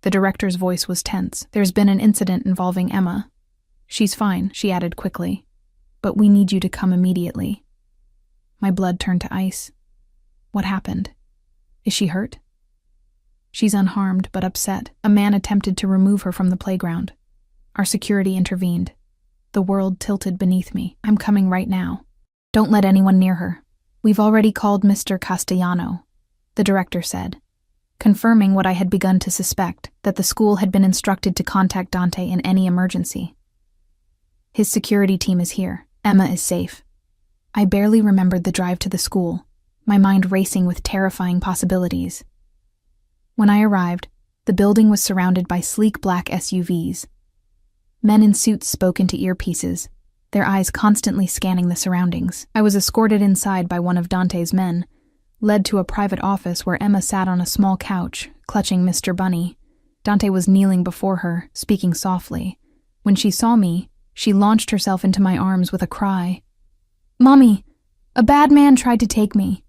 The director's voice was tense. "There's been an incident involving Emma. She's fine," she added quickly, "but we need you to come immediately." My blood turned to ice. What happened? Is she hurt? She's unharmed, but upset. A man attempted to remove her from the playground. Our security intervened. The world tilted beneath me. "I'm coming right now. Don't let anyone near her." "We've already called Mr. Castellano," the director said, confirming what I had begun to suspect, that the school had been instructed to contact Dante in any emergency. "His security team is here. Emma is safe." I barely remembered the drive to the school, my mind racing with terrifying possibilities. When I arrived, the building was surrounded by sleek black SUVs. Men in suits spoke into earpieces, their eyes constantly scanning the surroundings. I was escorted inside by one of Dante's men, led to a private office where Emma sat on a small couch, clutching Mr. Bunny. Dante was kneeling before her, speaking softly. When she saw me, she launched herself into my arms with a cry. "Mommy, a bad man tried to take me."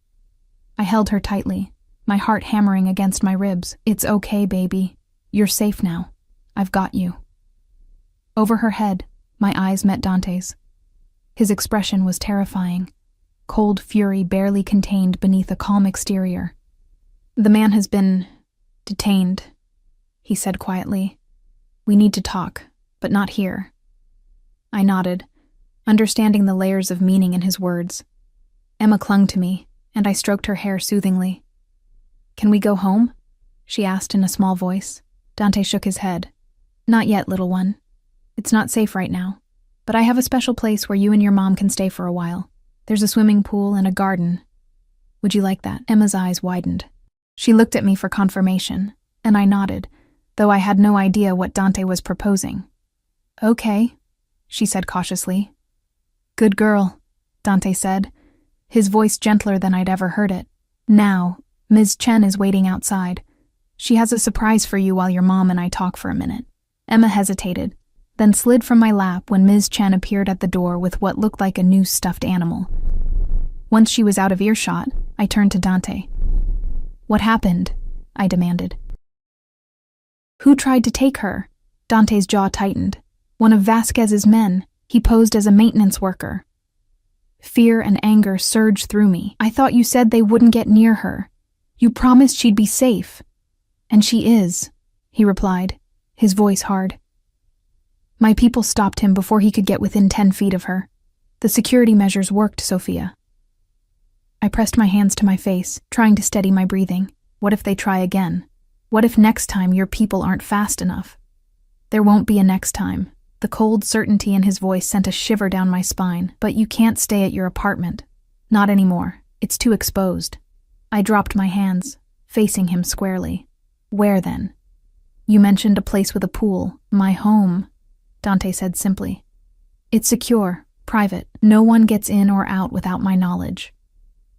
I held her tightly, my heart hammering against my ribs. "It's okay, baby. You're safe now. I've got you." Over her head, my eyes met Dante's. His expression was terrifying, cold fury barely contained beneath a calm exterior. "The man has been detained," he said quietly. "We need to talk, but not here." I nodded, understanding the layers of meaning in his words. Emma clung to me, and I stroked her hair soothingly. "Can we go home?" she asked in a small voice. Dante shook his head. "Not yet, little one. It's not safe right now, but I have a special place where you and your mom can stay for a while. There's a swimming pool and a garden. Would you like that?" Emma's eyes widened. She looked at me for confirmation, and I nodded, though I had no idea what Dante was proposing. "Okay," she said cautiously. "Good girl," Dante said, his voice gentler than I'd ever heard it. "Now, Ms. Chen is waiting outside. She has a surprise for you while your mom and I talk for a minute." Emma hesitated, then slid from my lap when Ms. Chen appeared at the door with what looked like a new stuffed animal. Once she was out of earshot, I turned to Dante. "What happened?" I demanded. "Who tried to take her?" Dante's jaw tightened. "One of Vasquez's men. He posed as a maintenance worker." Fear and anger surged through me. "I thought you said they wouldn't get near her. You promised she'd be safe." "And she is," he replied, his voice hard. "My people stopped him before he could get within 10 feet of her. The security measures worked, Sophia." I pressed my hands to my face, trying to steady my breathing. What if they try again? What if next time your people aren't fast enough? There won't be a next time. The cold certainty in his voice sent a shiver down my spine. "But you can't stay at your apartment. Not anymore. It's too exposed." I dropped my hands, facing him squarely. "Where then?" "You mentioned a place with a pool. My home," Dante said simply. "It's secure, private. No one gets in or out without my knowledge."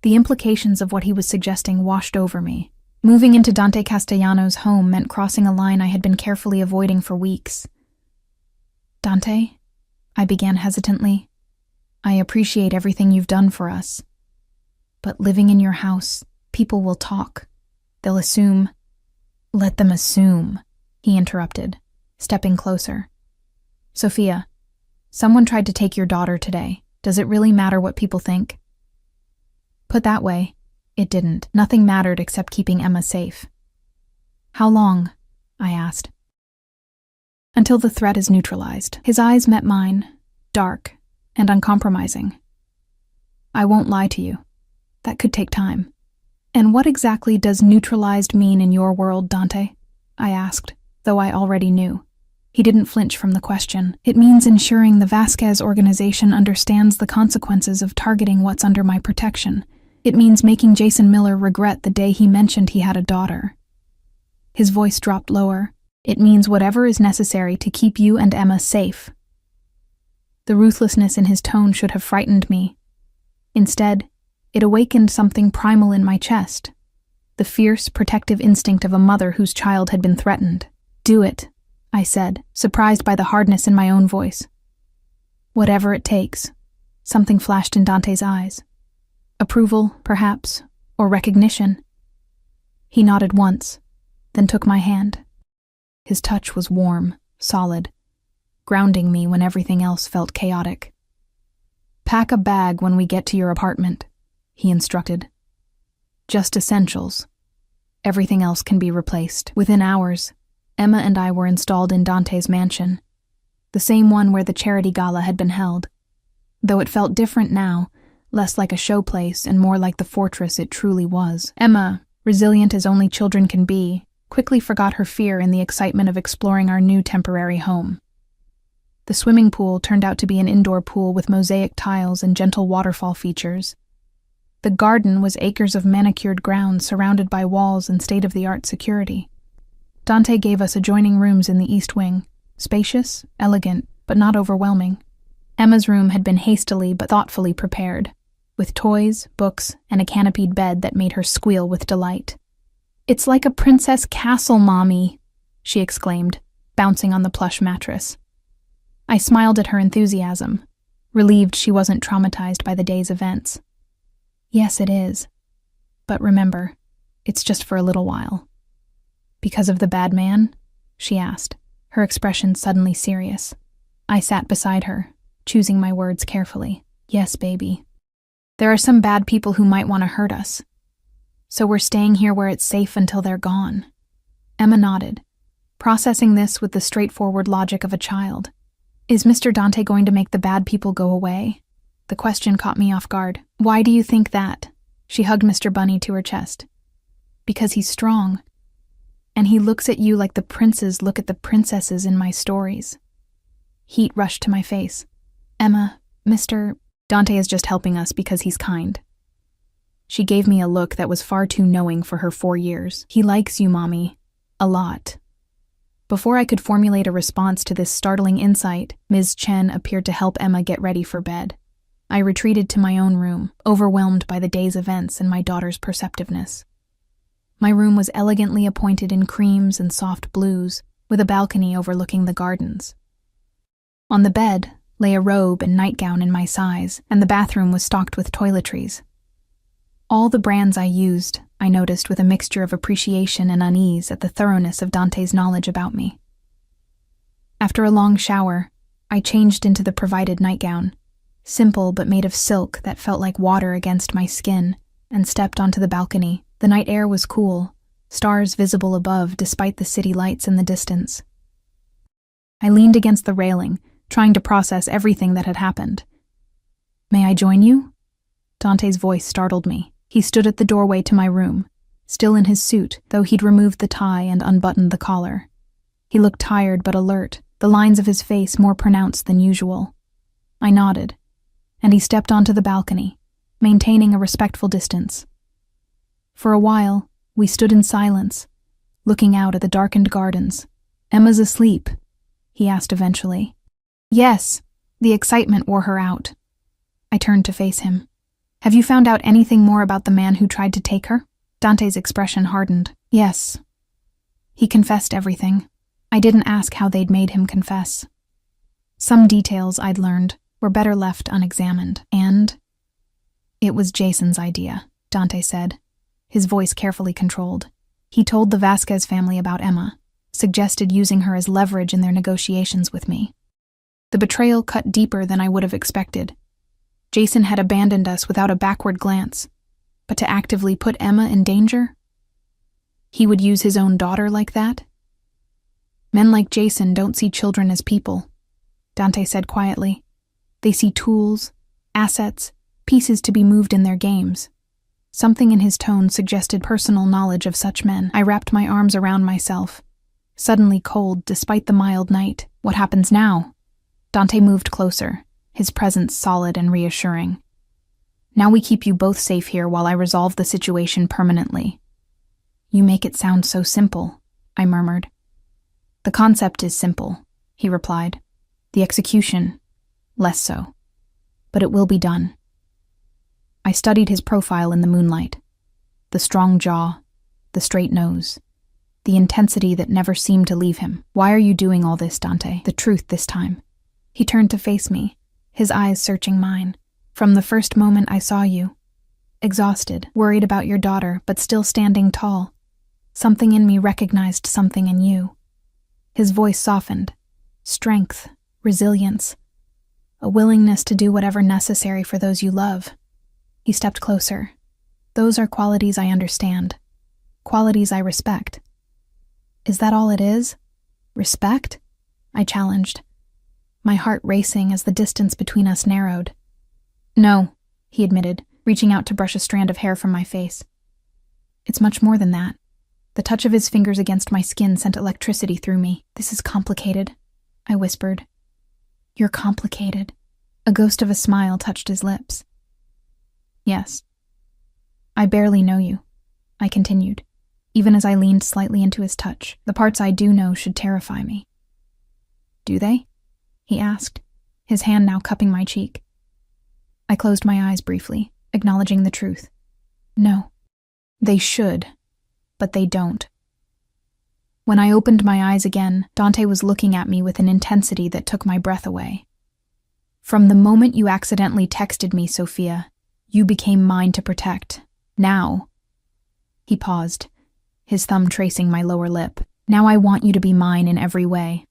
The implications of what he was suggesting washed over me. Moving into Dante Castellano's home meant crossing a line I had been carefully avoiding for weeks. "Dante," I began hesitantly, "I appreciate everything you've done for us. But living in your house, people will talk. They'll assume." "Let them assume," he interrupted, stepping closer. "Sophia, someone tried to take your daughter today. Does it really matter what people think?" Put that way, it didn't. Nothing mattered except keeping Emma safe. "How long?" I asked. "Until the threat is neutralized." His eyes met mine, dark and uncompromising. "I won't lie to you. That could take time." "And what exactly does neutralized mean in your world, Dante?" I asked, though I already knew. He didn't flinch from the question. "It means ensuring the Vasquez organization understands the consequences of targeting what's under my protection. It means making Jason Miller regret the day he mentioned he had a daughter." His voice dropped lower. "It means whatever is necessary to keep you and Emma safe." The ruthlessness in his tone should have frightened me. Instead, it awakened something primal in my chest, the fierce, protective instinct of a mother whose child had been threatened. "Do it," I said, surprised by the hardness in my own voice. "Whatever it takes." Something flashed in Dante's eyes. Approval, perhaps, or recognition. He nodded once, then took my hand. His touch was warm, solid, grounding me when everything else felt chaotic. "Pack a bag when we get to your apartment," he instructed. "Just essentials. Everything else can be replaced." Within hours, Emma and I were installed in Dante's mansion, the same one where the charity gala had been held. Though it felt different now, less like a showplace and more like the fortress it truly was. Emma, resilient as only children can be, quickly forgot her fear in the excitement of exploring our new temporary home. The swimming pool turned out to be an indoor pool with mosaic tiles and gentle waterfall features. The garden was acres of manicured ground surrounded by walls and state-of-the-art security. Dante gave us adjoining rooms in the east wing, spacious, elegant, but not overwhelming. Emma's room had been hastily but thoughtfully prepared. with toys, books, and a canopied bed that made her squeal with delight. "It's like a princess castle, Mommy," she exclaimed, bouncing on the plush mattress. I smiled at her enthusiasm, relieved she wasn't traumatized by the day's events. "Yes, it is. But remember, it's just for a little while." "Because of the bad man?" she asked, her expression suddenly serious. I sat beside her, choosing my words carefully. "Yes, baby. There are some bad people who might want to hurt us. So we're staying here where it's safe until they're gone." Emma nodded, processing this with the straightforward logic of a child. "Is Mr. Dante going to make the bad people go away?" The question caught me off guard. "Why do you think that?" She hugged Mr. Bunny to her chest. "Because he's strong. And he looks at you like the princes look at the princesses in my stories." Heat rushed to my face. "Emma, Mr. Dante is just helping us because he's kind." She gave me a look that was far too knowing for her 4 years. "He likes you, Mommy. A lot." Before I could formulate a response to this startling insight, Ms. Chen appeared to help Emma get ready for bed. I retreated to my own room, overwhelmed by the day's events and my daughter's perceptiveness. My room was elegantly appointed in creams and soft blues, with a balcony overlooking the gardens. On the bed lay a robe and nightgown in my size, and the bathroom was stocked with toiletries. All the brands I used, I noticed with a mixture of appreciation and unease at the thoroughness of Dante's knowledge about me. After a long shower, I changed into the provided nightgown, simple but made of silk that felt like water against my skin, and stepped onto the balcony. The night air was cool, stars visible above despite the city lights in the distance. I leaned against the railing, trying to process everything that had happened. "May I join you?" Dante's voice startled me. He stood at the doorway to my room, still in his suit, though he'd removed the tie and unbuttoned the collar. He looked tired but alert, the lines of his face more pronounced than usual. I nodded, and he stepped onto the balcony, maintaining a respectful distance. For a while, we stood in silence, looking out at the darkened gardens. "Emma's asleep?" he asked eventually. "Yes." The excitement wore her out. I turned to face him. "Have you found out anything more about the man who tried to take her?" Dante's expression hardened. "Yes." He confessed everything. I didn't ask how they'd made him confess. Some details I'd learned were better left unexamined, and it was Jason's idea, Dante said, his voice carefully controlled. He told the Vasquez family about Emma, suggested using her as leverage in their negotiations with me. The betrayal cut deeper than I would have expected. Jason had abandoned us without a backward glance, but to actively put Emma in danger? He would use his own daughter like that? Men like Jason don't see children as people, Dante said quietly. They see tools, assets, pieces to be moved in their games. Something in his tone suggested personal knowledge of such men. I wrapped my arms around myself, suddenly cold despite the mild night. "What happens now?" Dante moved closer, his presence solid and reassuring. "Now we keep you both safe here while I resolve the situation permanently." "You make it sound so simple," I murmured. "The concept is simple," he replied. "The execution, less so. But it will be done." I studied his profile in the moonlight. The strong jaw, the straight nose, the intensity that never seemed to leave him. "Why are you doing all this, Dante?" The truth this time. He turned to face me, his eyes searching mine. "From the first moment I saw you. Exhausted, worried about your daughter, but still standing tall. Something in me recognized something in you." His voice softened. Strength, resilience, a willingness to do whatever necessary for those you love. He stepped closer. "Those are qualities I understand. Qualities I respect." "Is that all it is? Respect?" I challenged, my heart racing as the distance between us narrowed. "No," he admitted, reaching out to brush a strand of hair from my face. "It's much more than that." The touch of his fingers against my skin sent electricity through me. "This is complicated," I whispered. "You're complicated." A ghost of a smile touched his lips. "Yes. I barely know you," I continued, even as I leaned slightly into his touch. "The parts I do know should terrify me." "Do they?" he asked, his hand now cupping my cheek. I closed my eyes briefly, acknowledging the truth. No. They should, but they don't. When I opened my eyes again, Dante was looking at me with an intensity that took my breath away. From the moment you accidentally texted me, Sophia, you became mine to protect. Now. He paused, his thumb tracing my lower lip. Now I want you to be mine in every way.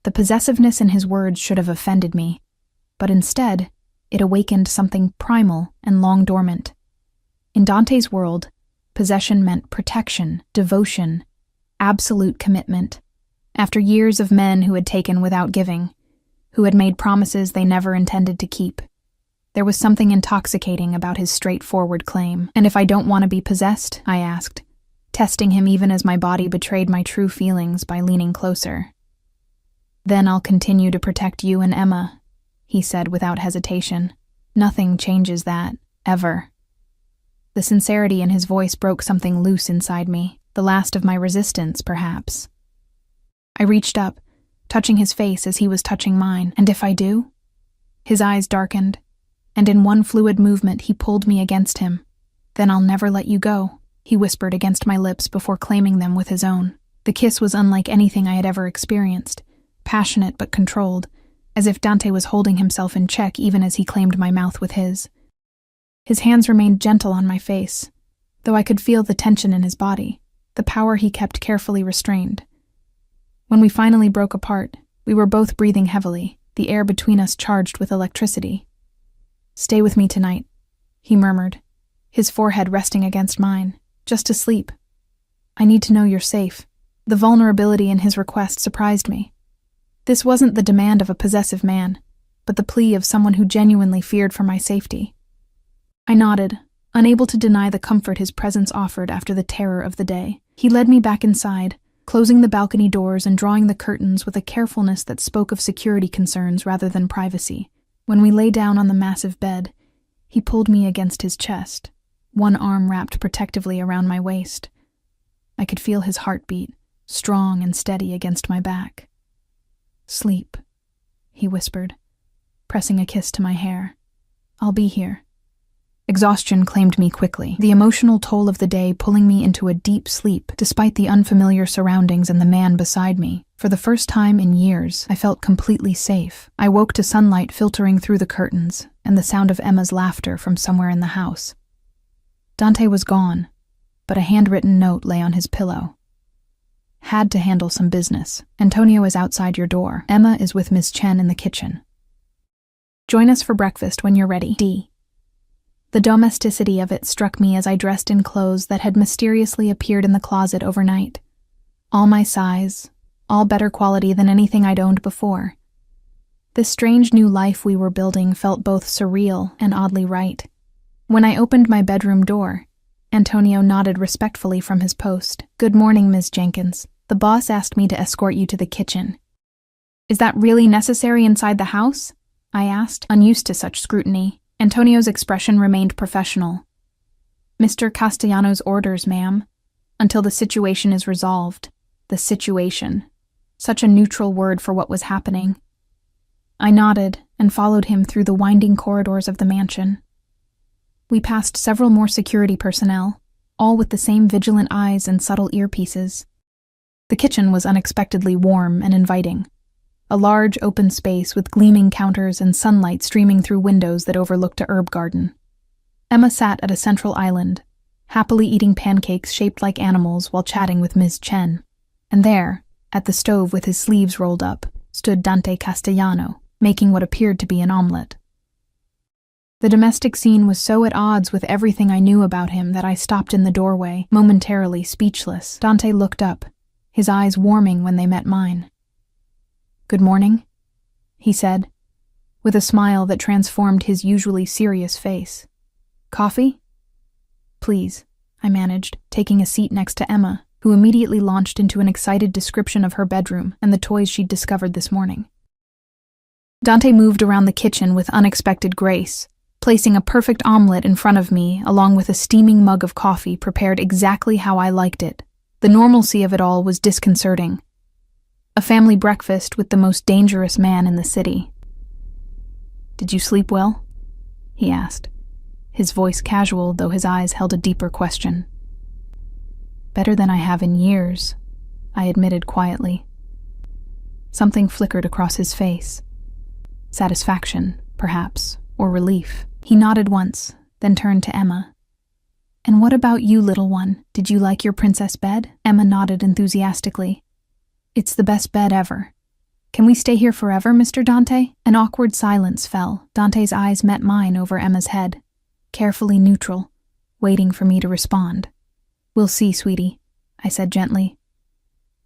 The possessiveness in his words should have offended me, but instead, it awakened something primal and long dormant. In Dante's world, possession meant protection, devotion, absolute commitment. After years of men who had taken without giving, who had made promises they never intended to keep, there was something intoxicating about his straightforward claim. And if I don't want to be possessed? I asked, testing him even as my body betrayed my true feelings by leaning closer. Then I'll continue to protect you and Emma, he said without hesitation. Nothing changes that, ever. The sincerity in his voice broke something loose inside me, the last of my resistance, perhaps. I reached up, touching his face as he was touching mine. And if I do? His eyes darkened, and in one fluid movement he pulled me against him. Then I'll never let you go, he whispered against my lips before claiming them with his own. The kiss was unlike anything I had ever experienced, passionate but controlled, as if Dante was holding himself in check even as he claimed my mouth with his. His hands remained gentle on my face, though I could feel the tension in his body, the power he kept carefully restrained. When we finally broke apart, we were both breathing heavily, the air between us charged with electricity. "Stay with me tonight," he murmured, his forehead resting against mine, "just to sleep. I need to know you're safe." The vulnerability in his request surprised me. This wasn't the demand of a possessive man, but the plea of someone who genuinely feared for my safety. I nodded, unable to deny the comfort his presence offered after the terror of the day. He led me back inside, closing the balcony doors and drawing the curtains with a carefulness that spoke of security concerns rather than privacy. When we lay down on the massive bed, he pulled me against his chest, one arm wrapped protectively around my waist. I could feel his heartbeat, strong and steady against my back. "Sleep," he whispered, pressing a kiss to my hair. "I'll be here." Exhaustion claimed me quickly, the emotional toll of the day pulling me into a deep sleep despite the unfamiliar surroundings and the man beside me. For the first time in years, I felt completely safe. I woke to sunlight filtering through the curtains and the sound of Emma's laughter from somewhere in the house. Dante was gone, but a handwritten note lay on his pillow. "Had to handle some business. Antonio is outside your door. Emma is with Miss Chen in the kitchen. Join us for breakfast when you're ready. D." The domesticity of it struck me as I dressed in clothes that had mysteriously appeared in the closet overnight. All my size, all better quality than anything I'd owned before. This strange new life we were building felt both surreal and oddly right. When I opened my bedroom door, Antonio nodded respectfully from his post. "Good morning, Ms. Jenkins. The boss asked me to escort you to the kitchen." "Is that really necessary inside the house?" I asked, unused to such scrutiny. Antonio's expression remained professional. "Mr. Castellano's orders, ma'am. Until the situation is resolved." The situation. Such a neutral word for what was happening. I nodded and followed him through the winding corridors of the mansion. We passed several more security personnel, all with the same vigilant eyes and subtle earpieces. The kitchen was unexpectedly warm and inviting. A large open space with gleaming counters and sunlight streaming through windows that overlooked a herb garden. Emma sat at a central island, happily eating pancakes shaped like animals while chatting with Ms. Chen. And there, at the stove with his sleeves rolled up, stood Dante Castellano, making what appeared to be an omelet. The domestic scene was so at odds with everything I knew about him that I stopped in the doorway, momentarily speechless. Dante looked up, his eyes warming when they met mine. "Good morning," he said, with a smile that transformed his usually serious face. "Coffee?" "Please," I managed, taking a seat next to Emma, who immediately launched into an excited description of her bedroom and the toys she'd discovered this morning. Dante moved around the kitchen with unexpected grace, placing a perfect omelet in front of me along with a steaming mug of coffee prepared exactly how I liked it. The normalcy of it all was disconcerting. A family breakfast with the most dangerous man in the city. "Did you sleep well?" he asked. his voice casual, though his eyes held a deeper question. Better than I have in years, I admitted quietly. Something flickered across his face. Satisfaction, perhaps, or relief. He nodded once, then turned to Emma. And what about you, little one? Did you like your princess bed? Emma nodded enthusiastically. It's the best bed ever. Can we stay here forever, Mr. Dante? An awkward silence fell. Dante's eyes met mine over Emma's head, carefully neutral, waiting for me to respond. We'll see, sweetie, I said gently.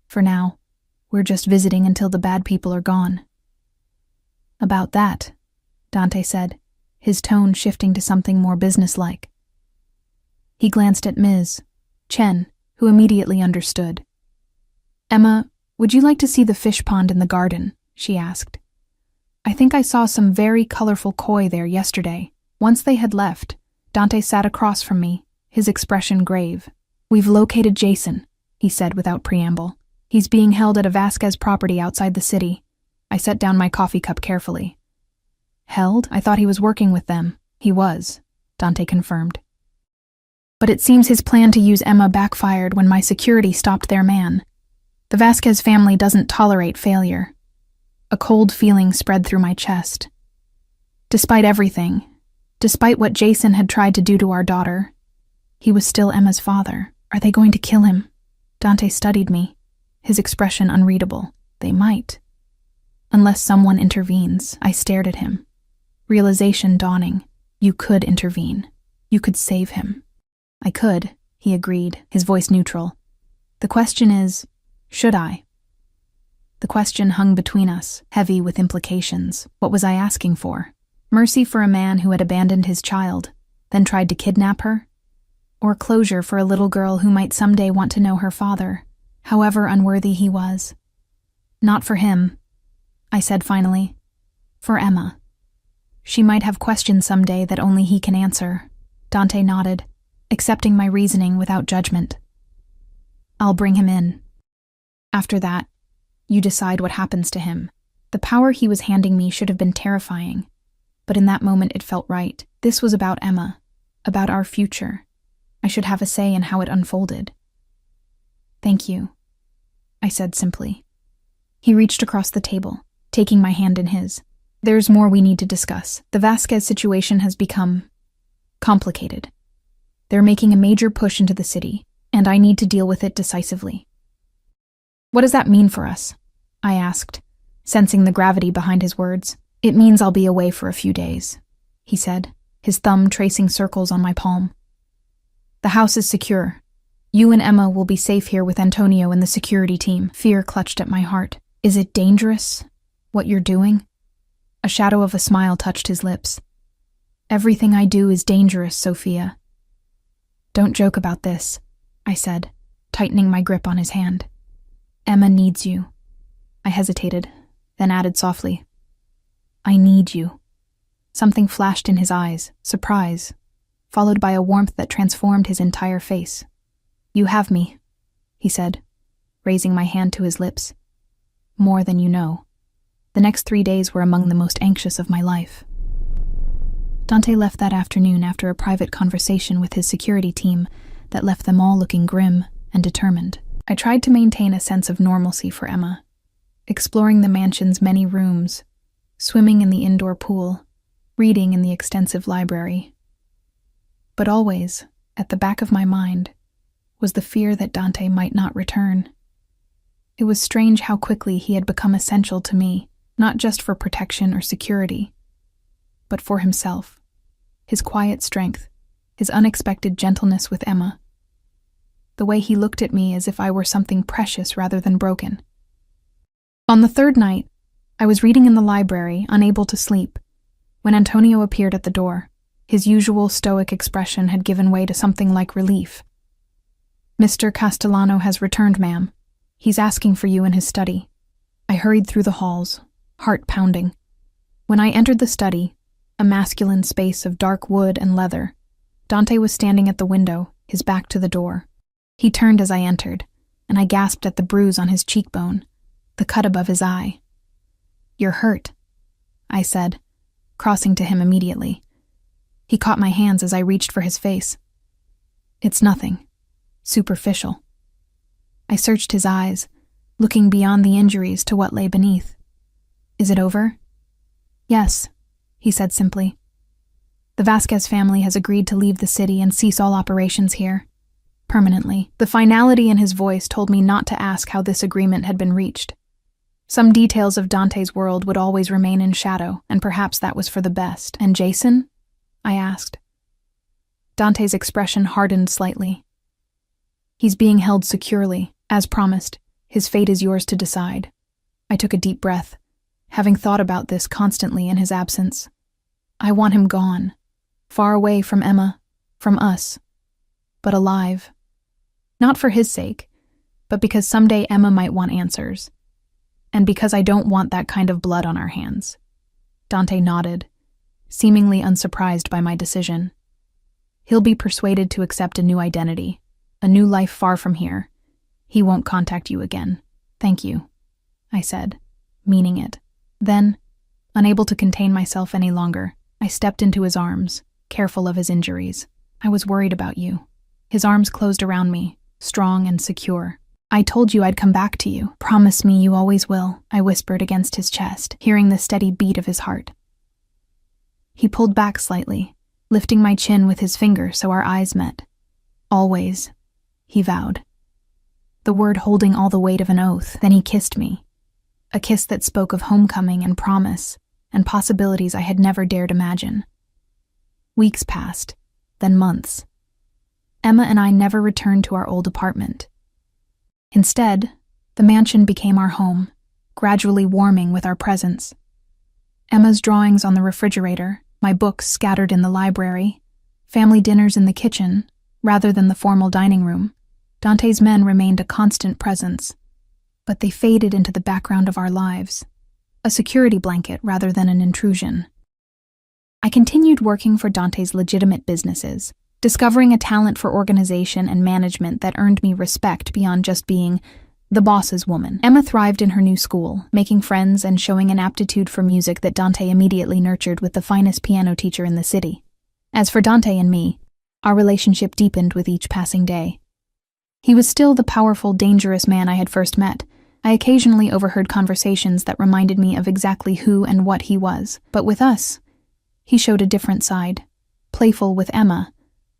For now, we're just visiting until the bad people are gone. About that, Dante said, his tone shifting to something more businesslike. He glanced at Ms. Chen, who immediately understood. Emma, would you like to see the fish pond in the garden? She asked. I think I saw some very colorful koi there yesterday. Once they had left, Dante sat across from me, his expression grave. We've located Jason, he said without preamble. He's being held at a Vasquez property outside the city. I set down my coffee cup carefully. Held? I thought he was working with them. He was, Dante confirmed. But it seems his plan to use Emma backfired when my security stopped their man. The Vasquez family doesn't tolerate failure. A cold feeling spread through my chest. Despite everything, despite what Jason had tried to do to our daughter, he was still Emma's father. Are they going to kill him? Dante studied me, his expression unreadable. They might. Unless someone intervenes, I stared at him. Realization dawning. You could intervene. You could save him. I could, he agreed, his voice neutral. The question is, should I? The question hung between us, heavy with implications. What was I asking for? Mercy for a man who had abandoned his child, then tried to kidnap her? Or closure for a little girl who might someday want to know her father, however unworthy he was? Not for him, I said finally. For Emma. She might have questions someday that only he can answer. Dante nodded, accepting my reasoning without judgment. I'll bring him in. After that, you decide what happens to him. The power he was handing me should have been terrifying, but in that moment it felt right. This was about Emma, about our future. I should have a say in how it unfolded. Thank you, I said simply. He reached across the table, taking my hand in his. There's more we need to discuss. The Vasquez situation has become complicated. They're making a major push into the city, and I need to deal with it decisively. What does that mean for us? I asked, sensing the gravity behind his words. It means I'll be away for a few days, he said, his thumb tracing circles on my palm. The house is secure. You and Emma will be safe here with Antonio and the security team. Fear clutched at my heart. Is it dangerous, what you're doing? A shadow of a smile touched his lips. Everything I do is dangerous, Sophia. Don't joke about this, I said, tightening my grip on his hand. Emma needs you. I hesitated, then added softly. I need you. Something flashed in his eyes, surprise, followed by a warmth that transformed his entire face. You have me, he said, raising my hand to his lips. More than you know. The next 3 days were among the most anxious of my life. Dante left that afternoon after a private conversation with his security team that left them all looking grim and determined. I tried to maintain a sense of normalcy for Emma, exploring the mansion's many rooms, swimming in the indoor pool, reading in the extensive library. But always, at the back of my mind, was the fear that Dante might not return. It was strange how quickly he had become essential to me, not just for protection or security, but for himself, his quiet strength, his unexpected gentleness with Emma, the way he looked at me as if I were something precious rather than broken. On the third night, I was reading in the library, unable to sleep, when Antonio appeared at the door. His usual stoic expression had given way to something like relief. Mr. Castellano has returned, ma'am. He's asking for you in his study. I hurried through the halls, heart pounding. When I entered the study, a masculine space of dark wood and leather, Dante was standing at the window, his back to the door. He turned as I entered, and I gasped at the bruise on his cheekbone, the cut above his eye. You're hurt, I said, crossing to him immediately. He caught my hands as I reached for his face. It's nothing. Superficial. I searched his eyes, looking beyond the injuries to what lay beneath. Is it over? Yes, he said simply. The Vasquez family has agreed to leave the city and cease all operations here. Permanently. The finality in his voice told me not to ask how this agreement had been reached. Some details of Dante's world would always remain in shadow, and perhaps that was for the best. And Jason? I asked. Dante's expression hardened slightly. He's being held securely, as promised. His fate is yours to decide. I took a deep breath, having thought about this constantly in his absence. I want him gone, far away from Emma, from us, but alive. Not for his sake, but because someday Emma might want answers. And because I don't want that kind of blood on our hands. Dante nodded, seemingly unsurprised by my decision. He'll be persuaded to accept a new identity, a new life far from here. He won't contact you again. Thank you, I said, meaning it. Then, unable to contain myself any longer, I stepped into his arms, careful of his injuries. I was worried about you. His arms closed around me, strong and secure. I told you I'd come back to you. Promise me you always will, I whispered against his chest, hearing the steady beat of his heart. He pulled back slightly, lifting my chin with his finger so our eyes met. Always, he vowed. The word holding all the weight of an oath. Then he kissed me. A kiss that spoke of homecoming and promise, and possibilities I had never dared imagine. Weeks passed, then months. Emma and I never returned to our old apartment. Instead, the mansion became our home, gradually warming with our presence. Emma's drawings on the refrigerator, my books scattered in the library, family dinners in the kitchen, rather than the formal dining room. Dante's men remained a constant presence, but they faded into the background of our lives, a security blanket rather than an intrusion. I continued working for Dante's legitimate businesses, discovering a talent for organization and management that earned me respect beyond just being the boss's woman. Emma thrived in her new school, making friends and showing an aptitude for music that Dante immediately nurtured with the finest piano teacher in the city. As for Dante and me, our relationship deepened with each passing day. He was still the powerful, dangerous man I had first met. I occasionally overheard conversations that reminded me of exactly who and what he was. But with us, he showed a different side. Playful with Emma,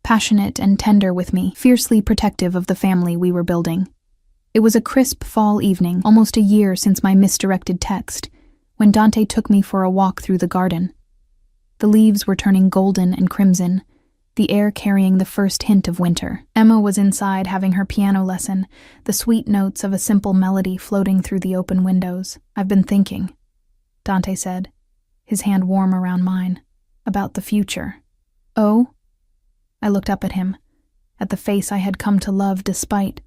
passionate and tender with me, fiercely protective of the family we were building. It was a crisp fall evening, almost a year since my misdirected text, when Dante took me for a walk through the garden. The leaves were turning golden and crimson, the air carrying the first hint of winter. Emma was inside having her piano lesson, the sweet notes of a simple melody floating through the open windows. I've been thinking, Dante said, his hand warm around mine, about the future. Oh? I looked up at him, at the face I had come to love despite,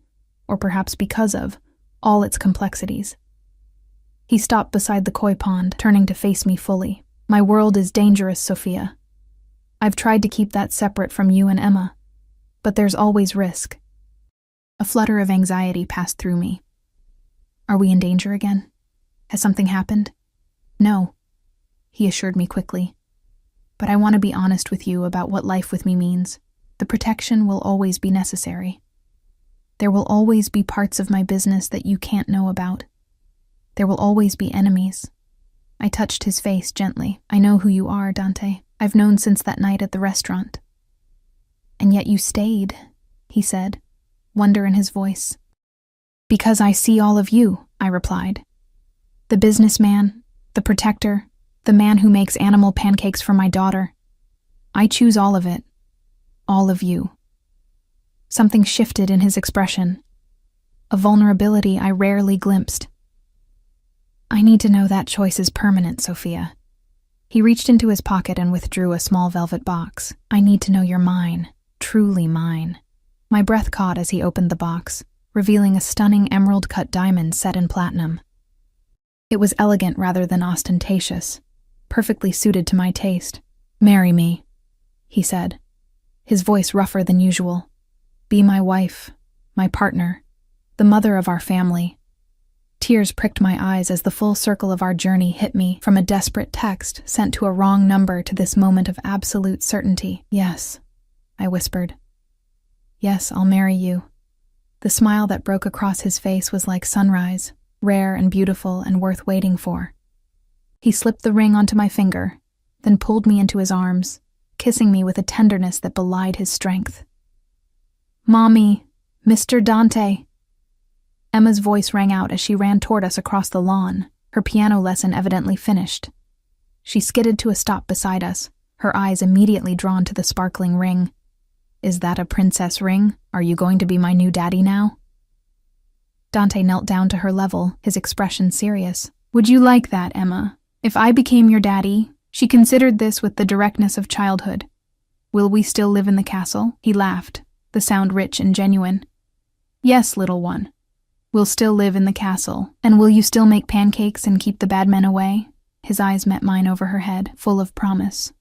or perhaps because of, all its complexities. He stopped beside the koi pond, turning to face me fully. My world is dangerous, Sophia. I've tried to keep that separate from you and Emma, but there's always risk. A flutter of anxiety passed through me. Are we in danger again? Has something happened? No, he assured me quickly. But I want to be honest with you about what life with me means. The protection will always be necessary. There will always be parts of my business that you can't know about. There will always be enemies. I touched his face gently. I know who you are, Dante. I've known since that night at the restaurant. And yet you stayed, he said, wonder in his voice. Because I see all of you, I replied. The businessman, the protector, the man who makes animal pancakes for my daughter. I choose all of it. All of you. Something shifted in his expression, a vulnerability I rarely glimpsed. I need to know that choice is permanent, Sophia. He reached into his pocket and withdrew a small velvet box. I need to know you're mine, truly mine. My breath caught as he opened the box, revealing a stunning emerald-cut diamond set in platinum. It was elegant rather than ostentatious, perfectly suited to my taste. Marry me, he said, his voice rougher than usual. Be my wife, my partner, the mother of our family. Tears pricked my eyes as the full circle of our journey hit me, from a desperate text sent to a wrong number to this moment of absolute certainty. "Yes," I whispered. "Yes, I'll marry you." The smile that broke across his face was like sunrise, rare and beautiful and worth waiting for. He slipped the ring onto my finger, then pulled me into his arms, kissing me with a tenderness that belied his strength. "Mommy, Mr. Dante." Emma's voice rang out as she ran toward us across the lawn, her piano lesson evidently finished. She skidded to a stop beside us, her eyes immediately drawn to the sparkling ring. "Is that a princess ring? Are you going to be my new daddy now?" Dante knelt down to her level, his expression serious. "Would you like that, Emma? If I became your daddy?" She considered this with the directness of childhood. "Will we still live in the castle?" He laughed, the sound rich and genuine. "Yes, little one. We'll still live in the castle. And will you still make pancakes and keep the bad men away?" His eyes met mine over her head, full of promise.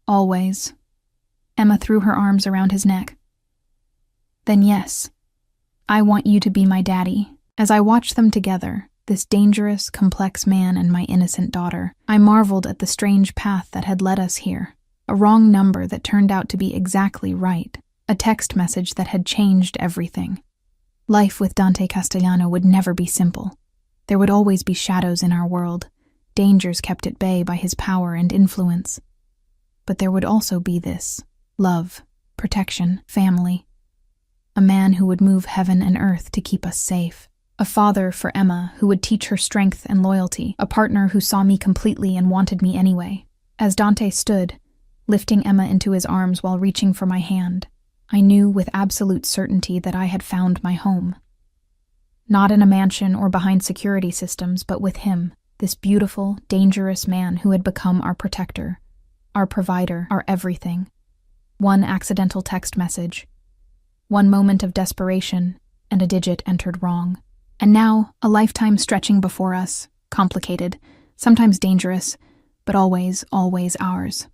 "Always." Emma threw her arms around his neck. "Then yes, I want you to be my daddy." As I watched them together, this dangerous, complex man and my innocent daughter, I marveled at the strange path that had led us here. A wrong number that turned out to be exactly right. A text message that had changed everything. Life with Dante Castellano would never be simple. There would always be shadows in our world, dangers kept at bay by his power and influence. But there would also be this: love, protection, family. A man who would move heaven and earth to keep us safe. A father for Emma who would teach her strength and loyalty. A partner who saw me completely and wanted me anyway. As Dante stood, lifting Emma into his arms while reaching for my hand, I knew with absolute certainty that I had found my home. Not in a mansion or behind security systems, but with him, this beautiful, dangerous man who had become our protector, our provider, our everything. One accidental text message, one moment of desperation, and a digit entered wrong. And now, a lifetime stretching before us, complicated, sometimes dangerous, but always, always ours.